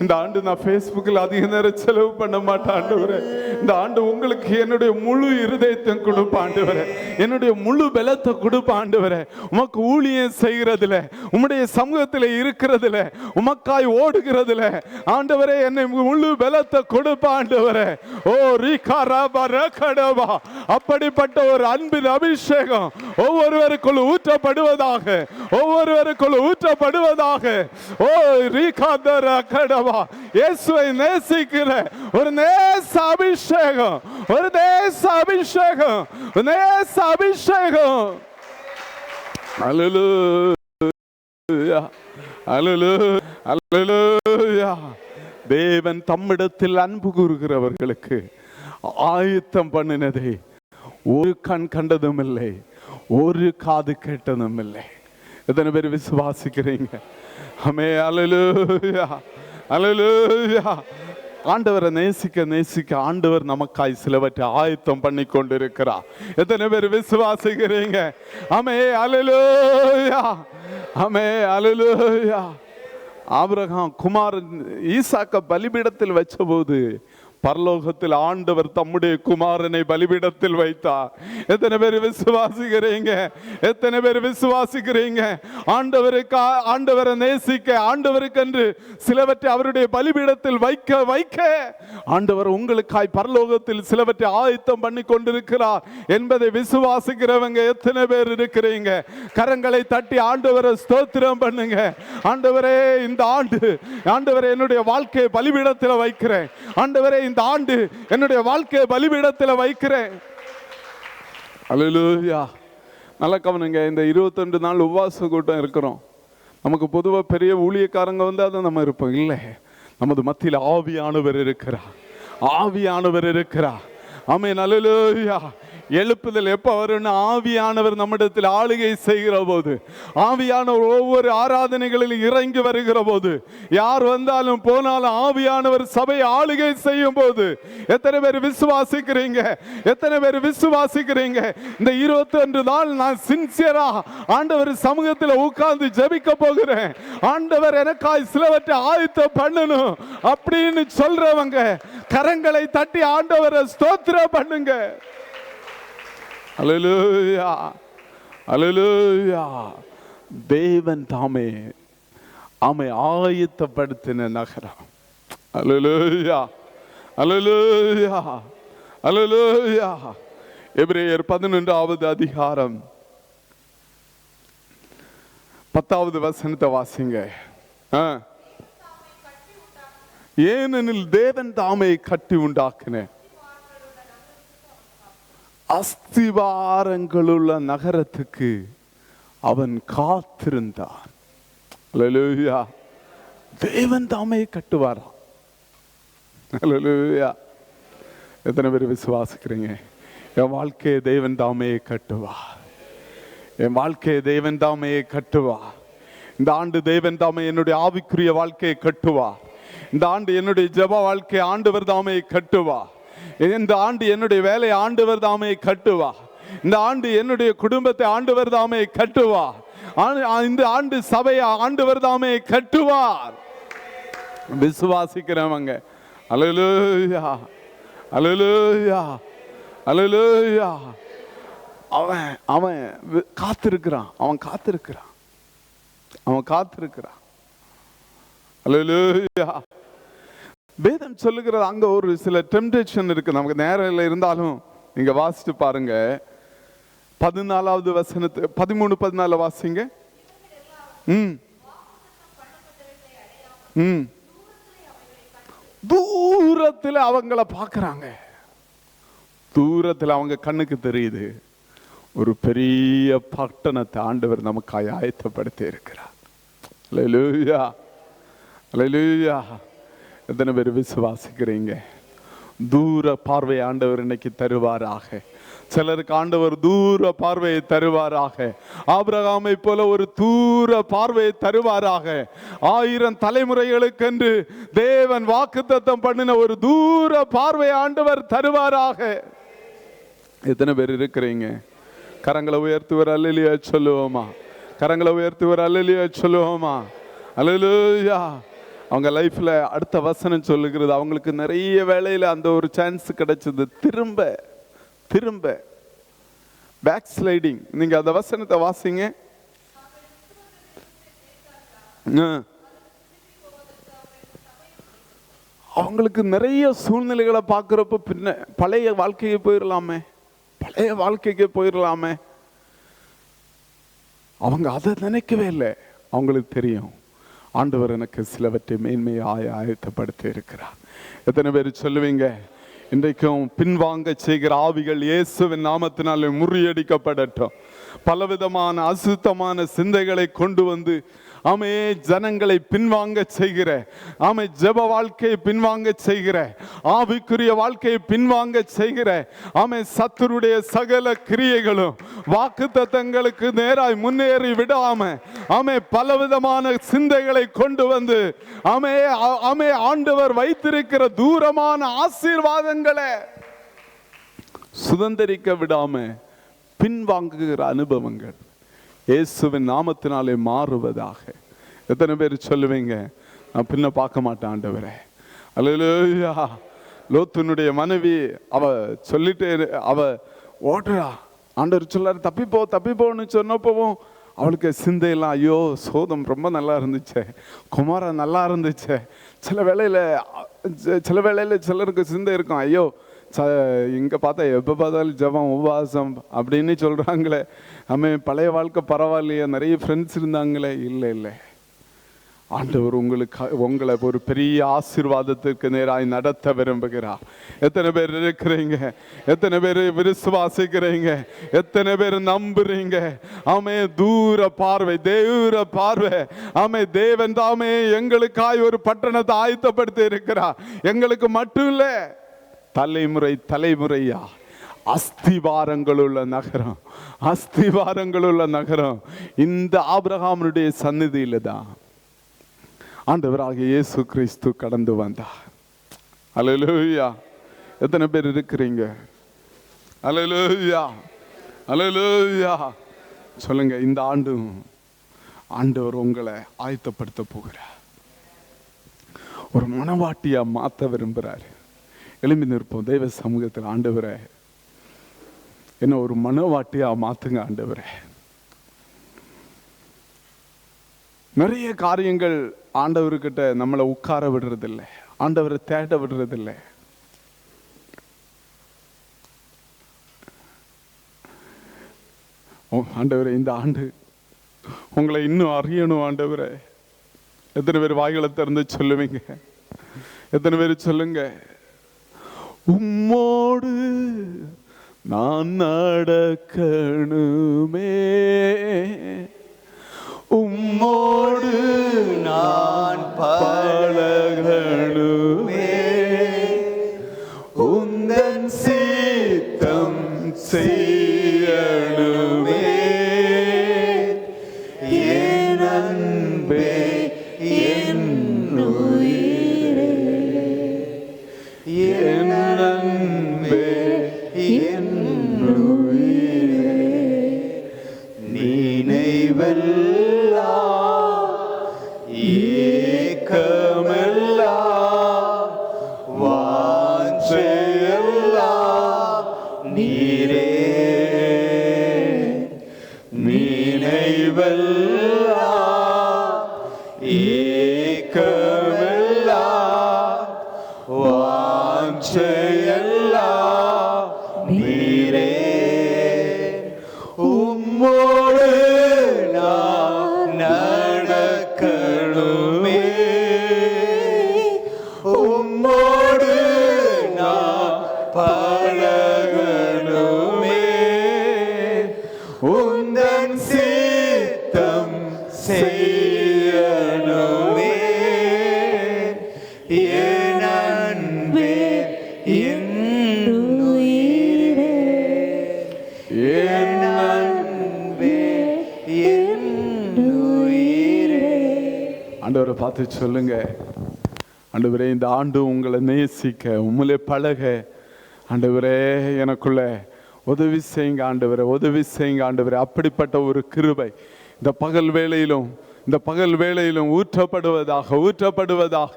இந்த ஆண்டு நான் ஃபேஸ்புக்கில் அதிக நேரம் செலவு பண்ண மாட்டேன் ஆண்டவரே. இந்த ஆண்டு உங்களுக்கு என்னுடைய முழு இருதயத்தை கொடுப்ப ஆண்டவரே, என்னுடைய முழு பலத்தை கொடுப்ப ஆண்டவரே. உமக்கு ஊழியம் செய்கிறதுல, உம்முடைய சமூகத்தில் இருக்கிறதுல, உமக்காய் ஓடுகிறதுல ஆண்டவரே என்னை முழு பலத்தை கொடுப்ப ஆண்டவரே. ஓ ரீகாராபா, அப்படிப்பட்ட ஒரு அன்பின் அபிஷேகம் ஒவ்வொருவருக்குள் ஊற்றப்படுவதாக, ஒவ்வொருவருக்குள் ஊற்றப்படுவதாக. ஓ ரீகாதரா கடவா, இயேசுவை நேசிக்கிற ஒரு நேச அபிஷேகம், ஒரு தேச அபிஷேகம், நேச அபிஷேகம். அல்லேலூயா, அல்லேலூயா, அல்லேலூயா. தேவன் தம்மிடத்தில் அன்பு கூறுகிறவர்களுக்கு ஆயத்தம் பண்ணினதை ஒரு கண் கண்டதும் இல்லை, ஒரு காது கேட்டதும் இல்லை. எத்தனை பேர் விசுவாசிக்கிறீங்க? ஆமே, அல்லேலூயா, அல்லேலூயா. ஆண்டவரை நேசிக்க நேசிக்க ஆண்டவர் நமக்காய் சிலவற்றை ஆயத்தம் பண்ணி கொண்டிருக்கிறார். எத்தனை பேர் விசுவாசிக்கிறீங்க? ஆமே, அல்லேலூயா, ஆமே, அல்லேலூயா. ஆபிரகாம் குமாரன் ஈசாக்க பலிபீடத்தில் வச்ச போது பரலோகத்தில் ஆண்டவர் தம்முடைய குமாரனை பலிபீடத்தில் வைத்தார். எத்தனை பேர் விசுவாசிக்கிறீங்க? எத்தனை பேர் விசுவாசிக்கிறீங்க? ஆண்டவரை நேசிக்க, ஆண்டவருக்கென்று சிலவற்றை அவருடைய பலிபீடத்தில் வைக்க வைக்க ஆண்டவர் உங்களுக்காய் பரலோகத்தில் சிலவற்றை ஆயத்தம் பண்ணி கொண்டிருக்கிறார் என்பதை விசுவாசிக்கிறவங்க எத்தனை பேர் இருக்கிறீங்க? கரங்களை தட்டி ஆண்டவரை ஸ்தோத்திரம் பண்ணுங்க. ஆண்டவரே, இந்த ஆண்டு ஆண்டவரே என்னுடைய வாழ்க்கையை பலிபீடத்தில் வைக்கிறேன். ஆண்டவரே, இந்த ஆண்டு என்னுடைய வாழ்க்கையை பலிபீடத்தில் வைக்கிறேன். அல்லேலூயா. நல்ல கவனிங்க. இந்த 22 நாள் உபவாச கூட்டம் இருக்கிறோம். நமக்கு பொதுவாக பெரிய ஊழியக்காரங்க வந்து அதை நம்ம இருப்போம். இல்லை, நமது மத்தியில் ஆவியானவர் இருக்கிறார். ஆவியானவர் இருக்கிறார். ஆமென். அல்லேலூயா. எழுப்புதல் எப்போ வரும்னு, ஆவியானவர் நம்மிடத்தில் ஆளுகை செய்கிற போது, ஆவியானவர் ஒவ்வொரு ஆராதனைகளில் இறங்கி வருகிற போது, யார் வந்தாலும் போனாலும் ஆவியானவர் சபை ஆளுகை செய்யும் போது, எத்தனை பேர் விசுவாசிக்கிறீங்க? எத்தனை பேர் விசுவாசிக்கிறீங்க? இந்த 21 நாள் நான் சின்சியரா ஆண்டவர் சமூகத்தில் உட்கார்ந்து ஜெபிக்க போகிறேன். ஆண்டவர் எனக்காய் சிலவற்றை ஆயத்தம் பண்ணணும் அப்படின்னு சொல்றவங்க கரங்களை தட்டி ஆண்டவரை ஸ்தோத்திரம் பண்ணுங்க. அல்லேலூயா. அல்லேலூயா. தேவன் தாமே ஆயத்தப்படுத்தின நகரம். அல்லேலூயா. அல்லேலூயா. அல்லேலூயா. எபிரேயர் 11வது அதிகாரம் 10வது வசனத்தை வாசிங்க. ஏனெனில் தேவன் தாமே கட்டி உண்டாக்கின அஸ்திவாரங்களுள்ள நகரத்துக்கு அவன் காத்திருந்தான். அல்லேலூயா. தேவன் தாமே கட்டுவாராம். அல்லேலூயா. எத்தனை பேர் விசுவாசிக்கிறீங்க? என் வாழ்க்கையை தேவன் தாமே கட்டுவார். என் வாழ்க்கையை தேவன் தாமே கட்டுவார். இந்த ஆண்டு தேவன் தாமே என்னுடைய ஆவிக்குரிய வாழ்க்கையை கட்டுவார். இந்த ஆண்டு என்னுடைய ஜெப வாழ்க்கையை ஆண்டவர் தாமே கட்டுவார். இந்த ஆண்டு என்னுடைய வேலையை ஆண்டவர் தாமே கட்டுவார். இந்த ஆண்டு என்னுடைய குடும்பத்தை ஆண்டவர் தாமே கட்டுவார். இந்த ஆண்டு சபையை ஆண்டவர் தாமே கட்டுவார். விசுவாசிக்கிறவங்க அல்லேலூயா. அல்லேலூயா. அல்லேலூயா. அவன் காத்திருக்கிறான். அவன் காத்திருக்கிறான். அவன் காத்திருக்கிறான். அல்லேலூயா. வேதம் சொல்லுகிறது அங்க ஒரு சில டெம்ப்டேஷன் இருக்கு. நமக்கு நேரம் இருந்தாலும் நீங்க வாசிச்சு பாருங்க. 14வது வசனத்து 13-14 வாசிங்க. தூரத்தில் அவங்கள பாக்குறாங்க. தூரத்தில் அவங்க கண்ணுக்கு தெரியுது ஒரு பெரிய பட்டணத்தை ஆண்டவர் நமக்காய் ஆயத்தப்படுத்தி இருக்கிறார். அல்லேலூயா. அல்லேலூயா. எத்தனை பேர் விசுவாசிக்கிறீங்க? தூர பார்வை ஆண்டவர் இன்னைக்கு தருவாராக. சிலருக்கு ஆண்டவர் தூர பார்வையை தருவாராக. ஆபிரகாமை போல ஒரு தூர பார்வையை தருவாராக. 1000 தலைமுறைகளுக்கென்று தேவன் வாக்குத்தத்தம் பண்ணின ஒரு தூர பார்வை ஆண்டவர் தருவாராக. எத்தனை பேர் இருக்கிறீங்க? கரங்களை உயர்த்துவர் அல்லேலூயா சொல்லுவோமா? கரங்களை உயர்த்துவர் அல்லேலூயா சொல்லுவோமா? அல்லேலூயா. அவங்க லைஃப்ல அடுத்த வசனம் சொல்லுகிறது, அவங்களுக்கு நிறைய வேளையில அந்த ஒரு சான்ஸ் கிடைச்சது. திரும்ப திரும்ப பேக் ஸ்லைடிங். நீங்க அந்த வசனத்தை வாசிங்க. அவங்களுக்கு நிறைய சூழ்நிலைகளை பார்க்கிறப்ப பின்ன பழைய வாழ்க்கைக்கு போயிடலாமே, பழைய வாழ்க்கைக்கு போயிடலாமே. அவங்க அதை நினைக்கவே இல்லை. அவங்களுக்கு தெரியும் ஆண்டவர் எனக்கு சிலவற்றை மேன்மையாய் ஆயத்தப்படுத்தி இருக்கிறார். எத்தனை பேர் சொல்லுவீங்க? இன்றைக்கும் பின்வாங்க செய்கிற ஆவிகள் இயேசுவின் நாமத்தினாலே முறியடிக்கப்படட்டும். பலவிதமான அசுத்தமான சிந்தைகளை கொண்டு வந்து ஆமே ஜனங்களை பின்வாங்க செய்கிற, ஆமே ஜெப வாழ்க்கையை பின்வாங்க செய்கிற, ஆவிக்குரிய வாழ்க்கையை பின்வாங்க செய்கிற, ஆமே சத்துருடைய சகல கிரியைகளும் வாக்குத்தத்தங்களுக்கு நேராய் முன்னேறி விடாம ஆமே பலவிதமான சிந்தைகளை கொண்டு வந்து ஆமே ஆமே ஆண்டவர் வைத்திருக்கிற தூரமான ஆசீர்வாதங்களை சுதந்திரிக்க விடாம பின்வாங்குகிற அனுபவங்கள் இயேசுவின் நாமத்தினாலே மாறுவதாக. எத்தனை பேர் சொல்லுவீங்க, நான் பின்ன பார்க்க மாட்டேன் ஆண்டவரே? அல்லேலூயா. லோத்துனுடைய மனைவி அவ சொல்லிட்டு அவ ஓடுறா. ஆண்டவர் சொல்லாரு தப்பிப்போன்னு சொன்னப்பவும் அவளுக்கு சிந்தையெல்லாம், ஐயோ சோதம் ரொம்ப நல்லா இருந்துச்சு, குமாரன் நல்லா இருந்துச்சு. சில வேளையில சிலருக்கு சிந்தை இருக்கும், ஐயோ இங்கே பார்த்தா எப்போ பார்த்தாலும் ஜபம் உபவாசம் அப்படின்னு சொல்கிறாங்களே, பழைய வாழ்க்கை பரவாயில்லையே, நிறைய ஃப்ரெண்ட்ஸ் இருந்தாங்களே. இல்லை, ஆண்டவர் உங்களை ஒரு பெரிய ஆசீர்வாதத்திற்கு நேராய் நடத்த விரும்புகிறார். எத்தனை பேர் இருக்கிறீங்க? எத்தனை பேர் விசுவாசிக்கிறீங்க? எத்தனை பேர் நம்புறீங்க? தூர பார்வை, தேவ பார்வை. தேவன் தாமே எங்களுக்காய் ஒரு பட்டணத்தை ஆயத்தப்படுத்தி இருக்கிறார். எங்களுக்கு மட்டும் இல்ல, தலைமுறையா அஸ்திவாரங்கள் உள்ள நகரம் இந்த ஆபிரகாமுடைய சந்நிதியில தான் ஆண்டவராகிய இயேசு கிறிஸ்து கடந்து வந்தார். அல்லேலூயா. எத்தனை பேர் இருக்கிறீங்க? அல்லேலூயா, அல்லேலூயா. சொல்லுங்க, இந்த ஆண்டு ஆண்டவர் உங்களை ஆயத்தப்படுத்த போகிறார். ஒரு மனவாட்டியா மாற்ற விரும்புகிறார். எழும்பி நிற்போம் தெய்வ சமூகத்தில். ஆண்டவரே, என்ன ஒரு மனவாட்டியா மாத்துங்க ஆண்டவரே. நிறைய காரியங்கள் ஆண்டவர்கிட்ட நம்மளை உட்கார விடுறதில்லை, ஆண்டவரை தேட விடுறதில்லை. ஆண்டவரே, இந்த ஆண்டு உங்களை இன்னும் அறியணும் ஆண்டவரே. எத்தனை பேர் வாய்களை திறந்து சொல்லுவீங்க? எத்தனை பேர் சொல்லுங்க, உம்மோடு நான் நடக்கணுமே, உம்மோடு நான் பழகணுமே, உந்தன் சித்தம் செய்யணுமே, என் அன்பே என் உயிரே, என் அன்பே என் உயிரே, நினைவெல்லாம் ஏக்கமெல்லாம் வாஞ்சையெல்லாம் நீரே, நினைவெல்லாம் ஏக்கமெல்லாம் வாஞ்சையெல்லாம் நீரே, உம்மோடு நான் நடக்கணுமே, உம்மோடு நான் பழகணுமே, உந்தன் சித்தம் செய்யணுமே, என் அன்பே என் உயிரே, என் அன்பே என் உயிரே. ஆண்டவரை பார்த்து சொல்லுங்க, ஆண்டவரே, இந்த ஆண்டு உங்களை நேசிக்க, உம்மிலே பழக ஆண்டவரே எனக்குள்ள உதவி செய்யுங்க ஆண்டவரே, உதவி செய்யுங்க ஆண்டவரே. அப்படிப்பட்ட ஒரு கிருபை இந்த பகல் வேளையிலும் ஊற்றப்படுவதாக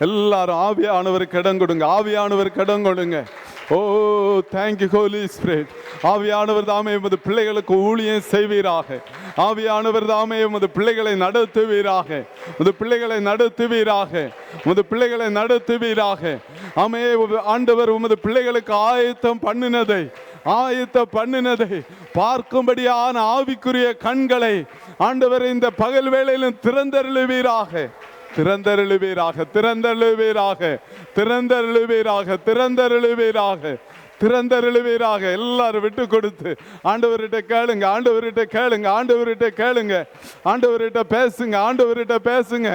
எல்லாரும் ஆவியானவருக்கு இடம் கொடுங்க. ஓ, தேங்க்யூ ஹோலி ஸ்பிரிட். ஆவியானவர் தாமே உமது பிள்ளைகளுக்கு ஊழியம் செய்வீராக. ஆவியானவர் தாமே உமது பிள்ளைகளை நடத்துவீராக. ஆமே, ஆண்டவர் உமது பிள்ளைகளுக்கு ஆயத்தம் பண்ணினதை பார்க்கும்படியான ஆவிக்குரிய கண்களை ஆண்டவர் இந்த பகல் வேளையிலும் திறந்தருளுவீராக. எல்லாரும் விட்டு கொடுத்து ஆண்டவர்கிட்ட பேசுங்க.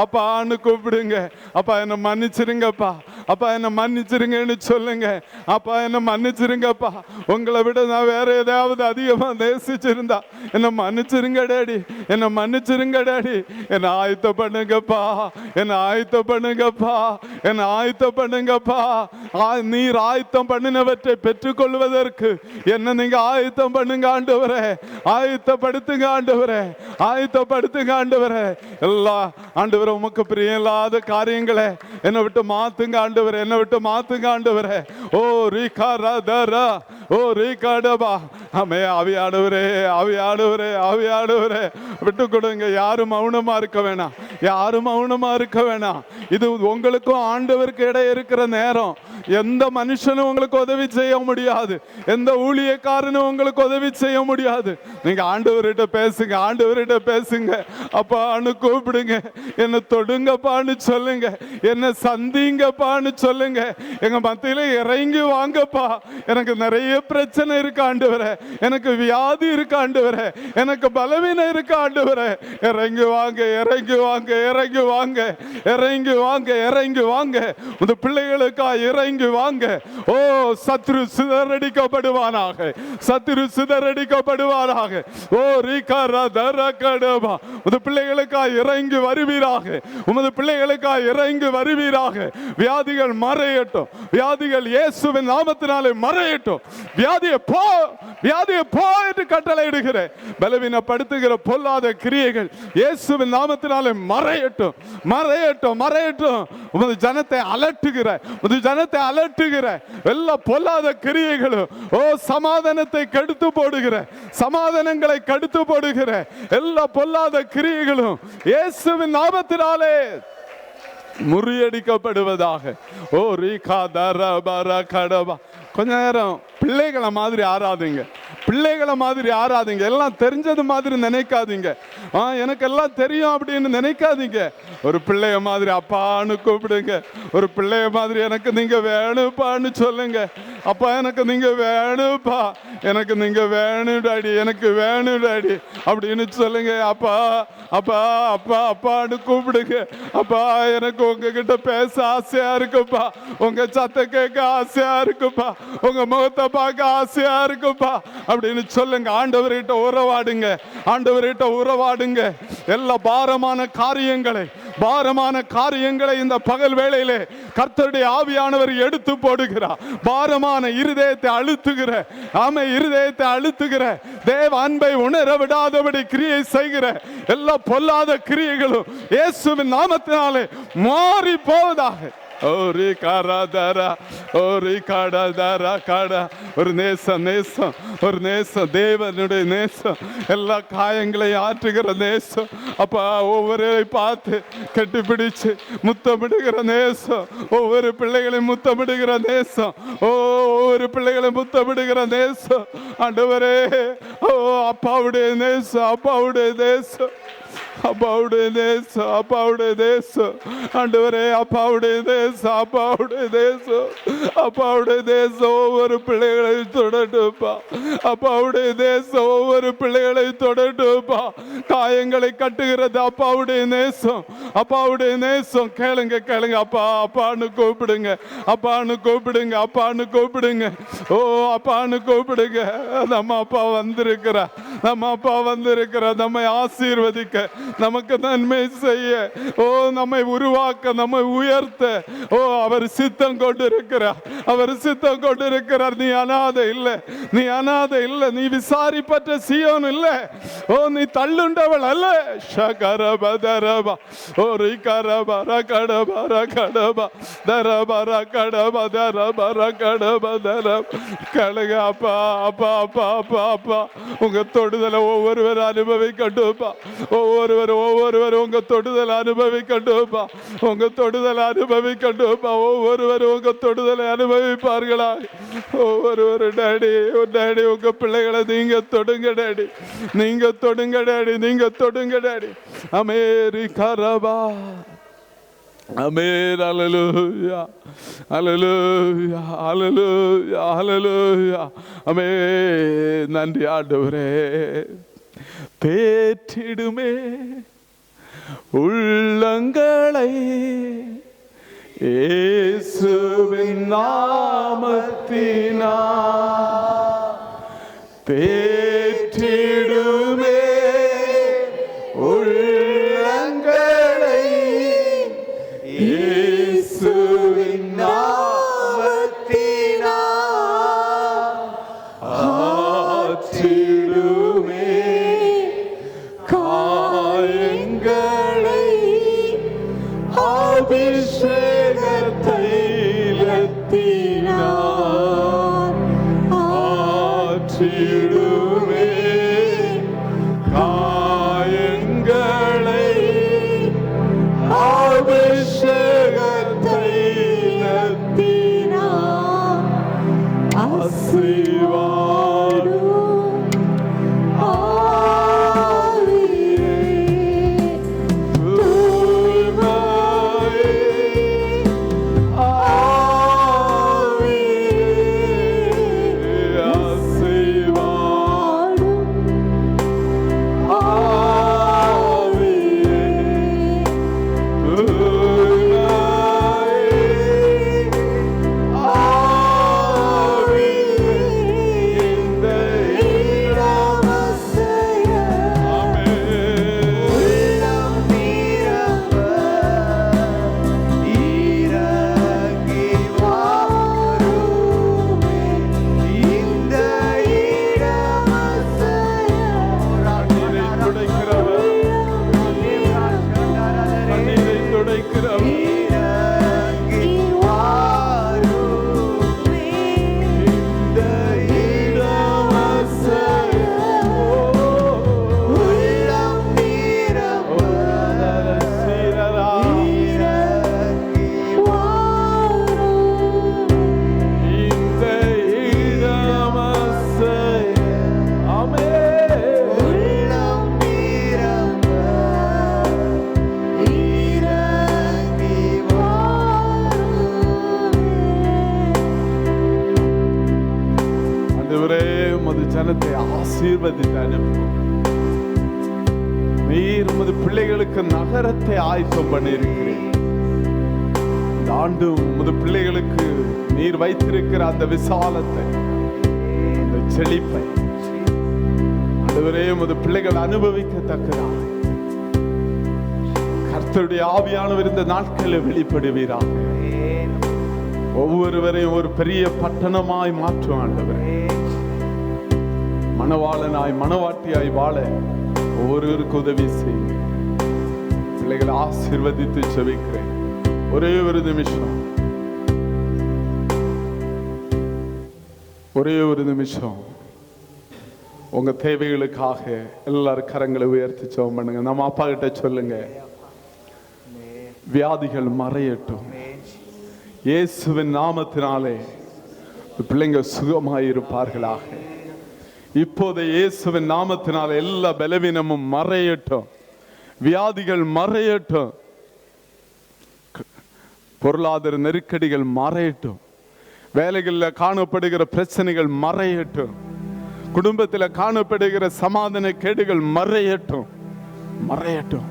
அப்பான்னு கூப்பிடுங்க. அப்பா என்ன மன்னிச்சிருங்கப்பா, அப்பா என்ன மன்னிச்சிருங்கன்னு சொல்லுங்க. அப்பா என்ன மன்னிச்சிருங்கப்பா, உங்களை விட நான் வேற ஏதாவது அதிகமா நேசிச்சிருந்தா என்ன மன்னிச்சிருங்க டேடி, என்ன ஆயத்த பண்ணுங்கப்பா. நீர் ஆயத்தம் பண்ணினவற்றை பெற்றுக்கொள்வதற்கு என்ன நீங்க ஆயத்தம் பண்ணுங்க ஆண்டவரே, ஆயத்தப்படுத்துங்க ஆண்டவரே. எல்லா ஆண்டவரே, உமக்கு பிரியமில்லாத காரியங்களை என்னை விட்டு மாத்துங்க ஆண்டவரே, என்னை விட்டு மாத்துங்க ஆண்டவரே. ஓ ரீகாரதரா, ஓ ரீகாடபா. ஆமே, ஆவியானவரே, ஆவியானவரே, ஆவியானவரே, விட்டு கொடுங்க. யாரும் மௌனமா இருக்க வேணாம், யாரும் மௌனமா இருக்க வேணாம். இது உங்களுக்கும் ஆண்டவருக்கு இடையே இருக்கிற நேரம். எந்த மனுஷனும் உங்களுக்கு உதவி செய்ய முடியாது, எந்த ஊழியக்காரனும் உங்களுக்கு உதவி செய்ய முடியாது. நீங்க ஆண்டவர்கிட்ட பேசுங்க, ஆண்டவர்கிட்ட பேசுங்க. அப்பான்னு கூப்பிடுங்க, என்ன தொடுங்கப்பான்னு சொல்லுங்க, என்ன சந்திங்கப்பான்னு சொல்லுங்க. எங்க மத்தியில இறங்கி வாங்கப்பா. எனக்கு நிறைய பிரச்சனை இருக்கு ஆண்டவரே, எனக்கு வியாதி இருக்கு ஆண்டவரே, எனக்கு பலவீனம் இருக்கு ஆண்டவரே. இறங்கி வாங்க, இறங்கி வாங்க, இறங்கி வாங்க, இறங்கி வாங்க, இறங்கி வாங்க. இந்த பிள்ளைகளுக்கா இறங்கி வாங்க. ஓ, சத்ரு சிதறடிக்கப்படுவானாக, சத்ரு சிதறடிக்கப்படுவானாக. ஓ ரீகாரதரகடபா. உமது பிள்ளைகளுக்கா இறங்கி வருவீராக, உமது பிள்ளைகளுக்கா இறங்கி வருவீராக. வியாதிகள் மறையட்டும், வியாதிகள் இயேசுவின் நாமத்தினாலே மறையட்டும். வியாதியை போ, வியாதியை போ என்று கட்டளை இடுகிறேன். பலவீனப்படுத்துகிற பொல்லாத கிரியைகள் இயேசுவின் நாமத்தினாலே மறையட்டும், மறையட்டும், மறையட்டும். உமது ஜனத்தை அலட்டுகிற, உமது ஜனத்தை அலட்டுகிற எல்லா பொல்லாத கிரியைகளும், ஓ சமாதானத்தை கெடுத்து போடுகிற, சமாதானங்களை கெடுத்து போடுகிற எல்லா பொல்லாத கிரியைகளும் இயேசுவின் நாமத்தினாலே முறியடிக்கப்படுவதாக. ஓ ரீகாதரபரகடபா. கொஞ்ச நேரம் பிள்ளைகளை மாதிரி ஆராதிங்க, பிள்ளைகளை மாதிரி ஆராதிங்க. எல்லாம் தெரிஞ்சது மாதிரி நினைக்காதீங்க, எனக்கு எல்லாம் தெரியும் அப்படின்னு நினைக்காதீங்க. ஒரு பிள்ளைய மாதிரி அப்பான்னு கூப்பிடுங்க. ஒரு பிள்ளைய மாதிரி எனக்கு நீங்க வேணுப்பான்னு சொல்லுங்க. அப்பா, எனக்கு நீங்க வேணுப்பா, எனக்கு நீங்க வேணும் டாடி, எனக்கு வேணும் டாடி அப்படின்னு சொல்லுங்க. அப்பா, அப்பா, அப்பா, அப்பான்னு கூப்பிடுங்க. அப்பா, எனக்கு உங்ககிட்ட பேச ஆசையா இருக்குப்பா, உங்க சத்த கேட்க ஆசையா இருக்குப்பா, உங்க முகத்தை பார்க்க ஆசையா இருக்குப்பா அப்படின்னு சொல்லுங்க. ஆண்டவர்கிட்ட உறவாடுங்க, ஆண்டவர்கிட்ட உறவாடுங்க. எல்லா பாரமான காரியங்களை, பாரமான காரியங்களை இந்த பகல் வேளையிலே கர்த்தருடைய ஆவியானவர் எடுத்து போடுகிறார். பாரமான இருதயத்தை அழுத்துகிற, ஆமை இருதயத்தை அழுத்துகிற, தேவ அன்பை உணர விடாதபடி கிரியை செய்கிற எல்லா பொல்லாத கிரியைகளும் இயேசுவின் நாமத்தினாலே மாறி போவதாக. ஒரு நேசம், நேசம், ஒரு நேசம், தேவனுடைய நேசம், எல்லா காயங்களையும் ஆற்றுகிற நேசம். அப்பா, ஒவ்வொருவரை பார்த்து கட்டிப்பிடிச்சு முத்தமிடுகிற நேசம், ஒவ்வொரு பிள்ளைகளையும் முத்தமிடுகிற நேசம், ஒவ்வொரு பிள்ளைகளையும் முத்தமிடுகிற நேசம். ஆண்டவரே, ஓ அப்பாவுடைய நேசம், அப்பாவுடைய நேசம், அப்பாவுடைய தேசம், அப்பாவுடைய தேசம். ஆண்டவரே, அப்பாவுடைய தேசம், அப்பாவுடைய தேசம், அப்பாவுடைய தேசம் ஒவ்வொரு பிள்ளைகளையும் தொடட்டுப்பா. அப்பாவுடைய தேசம் ஒவ்வொரு பிள்ளைகளையும் தொடட்டுப்பா. காயங்களை கட்டுகிறது அப்பாவுடைய நேசம், அப்பாவுடைய நேசம். கேளுங்க, கேளுங்க. அப்பா, அப்பான்னு கூப்பிடுங்க, அப்பான்னு கூப்பிடுங்க, அப்பான்னு கூப்பிடுங்க. ஓ அப்பான்னு கூப்பிடுங்க. நம்ம அப்பா வந்திருக்கிறா, நம்ம அப்பா வந்திருக்கிறா நம்மை ஆசீர்வதிக்க, நமக்கு நன்மை செய்ய, ஓ நம்மை உருவாக்க, நம்மை உயர்த்த, ஓ அவர் சித்தம் கொண்டிருக்கிறார், அவர் சித்தம் கொண்டிருக்கிறார். நீ அனாதை இல்லை, நீ அனாதை இல்லை, நீ விசாரிப்பற்ற சீயோன் இல்லை, ஓ நீ தள்ளுண்டவள் அல்ல. ஷகரபதரபா, ஓ ரிகரபரகடபரகடபா, தரபரகடபதரபரகடபதரப. கழுக அப்பா, அப்பா, அப்பா, அப்பா, அப்பா, உங்க தொடுதலை ஒவ்வொருவர் அனுபவிக்கட்டும்பா, ஒவ்வொருவரும் உங்க தொடுதல் அனுபவிக்கட்டும்பா, உங்க தொடுதல் அனுபவிக்கட்டும்பா, ஒவ்வொருவரும் உங்க தொடுதலை அனுபவிப்பார்களா. ஒவ்வொருவரு டாடி, டாடி உங்க பிள்ளைகளை நீங்க தொடுங்க டாடி, நீங்க தொடுங்க டாடி, நீங்க தொடுங்க டாடி. அமெரிக்கரபா, ஆமென். அல்லேலூயா, அல்லேலூயா, அல்லேலூயா, அல்லேலூயா. ஆமென். நன்றி ஆண்டவரே. தேற்றிடுமே உள்ளங்களை இயேசுவின் நாமத்தினால், தேற்றிடுமே உள்ளங்களை இயேசுவின் நாமத்தினால், ஆற்றிடுமே காயங்களை காயங்களை அபிஷேகத்தை ஜனத்தை ஆசீர்வதித்து அனுப்பும். நீர் உமது பிள்ளைகளுக்கு நகரத்தை ஆயத்தம் பண்ணியிருக்கிறேன். இந்த ஆண்டு உமது பிள்ளைகளுக்கு நீர் வைத்திருக்கிற அந்த விசாலத்தை, அந்த செழிப்பை ஆண்டவரே உமது பிள்ளைகள் அனுபவிக்கத்தக்கதாக கர்த்தருடைய ஆவியானவர் இந்த நாட்களில் வெளிப்படுவீராக. ஒவ்வொருவரையும் ஒரு பெரிய பட்டணமாய் மாற்றும் ஆண்டவரே. மணவாளனாய் மணவாட்டியாய் வாழ ஒவ்வொருவருக்கு உதவி செய்யுங்க. பிள்ளைகளை ஆசீர்வதித்து ஜெபிக்கிறேன். ஒரே ஒரு நிமிஷம், ஒரே ஒரு நிமிஷம் உங்க தேவைகளுக்காக எல்லாரும் கரங்களை உயர்த்தி ஜெபம் பண்ணுங்க. நம்ம அப்பா கிட்ட சொல்லுங்க, வியாதிகள் மறையட்டும். இயேசுவின் நாமத்தினாலே பிள்ளைங்க சுகமாயிருப்பார்களாக. இப்போது இயேசுவின் நாமத்தினால எல்லா பலவீனமும் மறையட்டும், வியாதிகள் மறையட்டும், பொருளாதார நெருக்கடிகள் மறையட்டும், வேலைகளில் காணப்படுகிற பிரச்சனைகள் மறையட்டும், குடும்பத்தில் காணப்படுகிற சமாதான கேடுகள் மறையட்டும், மறையட்டும்.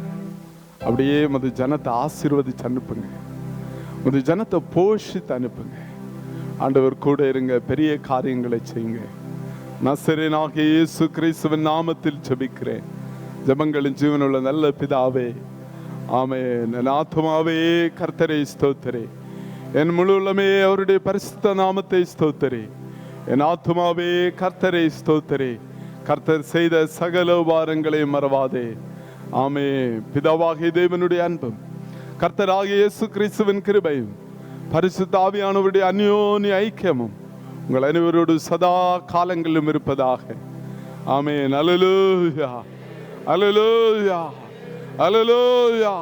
அப்படியே மது ஜனத்தை ஆசீர்வதிச்சு அனுப்புங்க, மது ஜனத்தை போஷித்து அனுப்புங்க. ஆண்டவர் கூட இருங்க, பெரிய காரியங்களை செய்யுங்க. நசரேயனாகிய இயேசு கிறிஸ்துவின் நாமத்தில் ஜெபிக்கிறேன். ஜெபங்களின் ஜீவனுள்ள நல்ல பிதாவே, ஆமென். என் ஆத்துமாவே கர்த்தரை ஸ்தோத்திரே, என் முழு உள்ளமே அவருடைய பரிசுத்த நாமத்தை ஸ்தோத்திரே. என் ஆத்துமாவே கர்த்தரை ஸ்தோத்திரே, கர்த்தர் செய்த சகல உபகாரங்களை மறவாதே. ஆமென். பிதாவாகிய தேவனுடைய அன்பும் கர்த்தராகிய இயேசு கிறிஸ்துவின் கிருபையும் பரிசுத்த ஆவியானவருடைய அந்யோன்ய ஐக்கியமும் உங்கள் அனைவரோடு சதா காலங்களிலும் இருப்பதாக. ஆமென். அல்லேலூயா, அல்லேலூயா, அல்லேலூயா.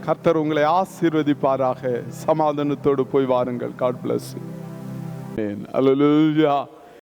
கர்த்தர் உங்களை ஆசீர்வதிப்பாராக. சமாதானத்தோடு போய் வாருங்கள். God bless you. Amen. Hallelujah.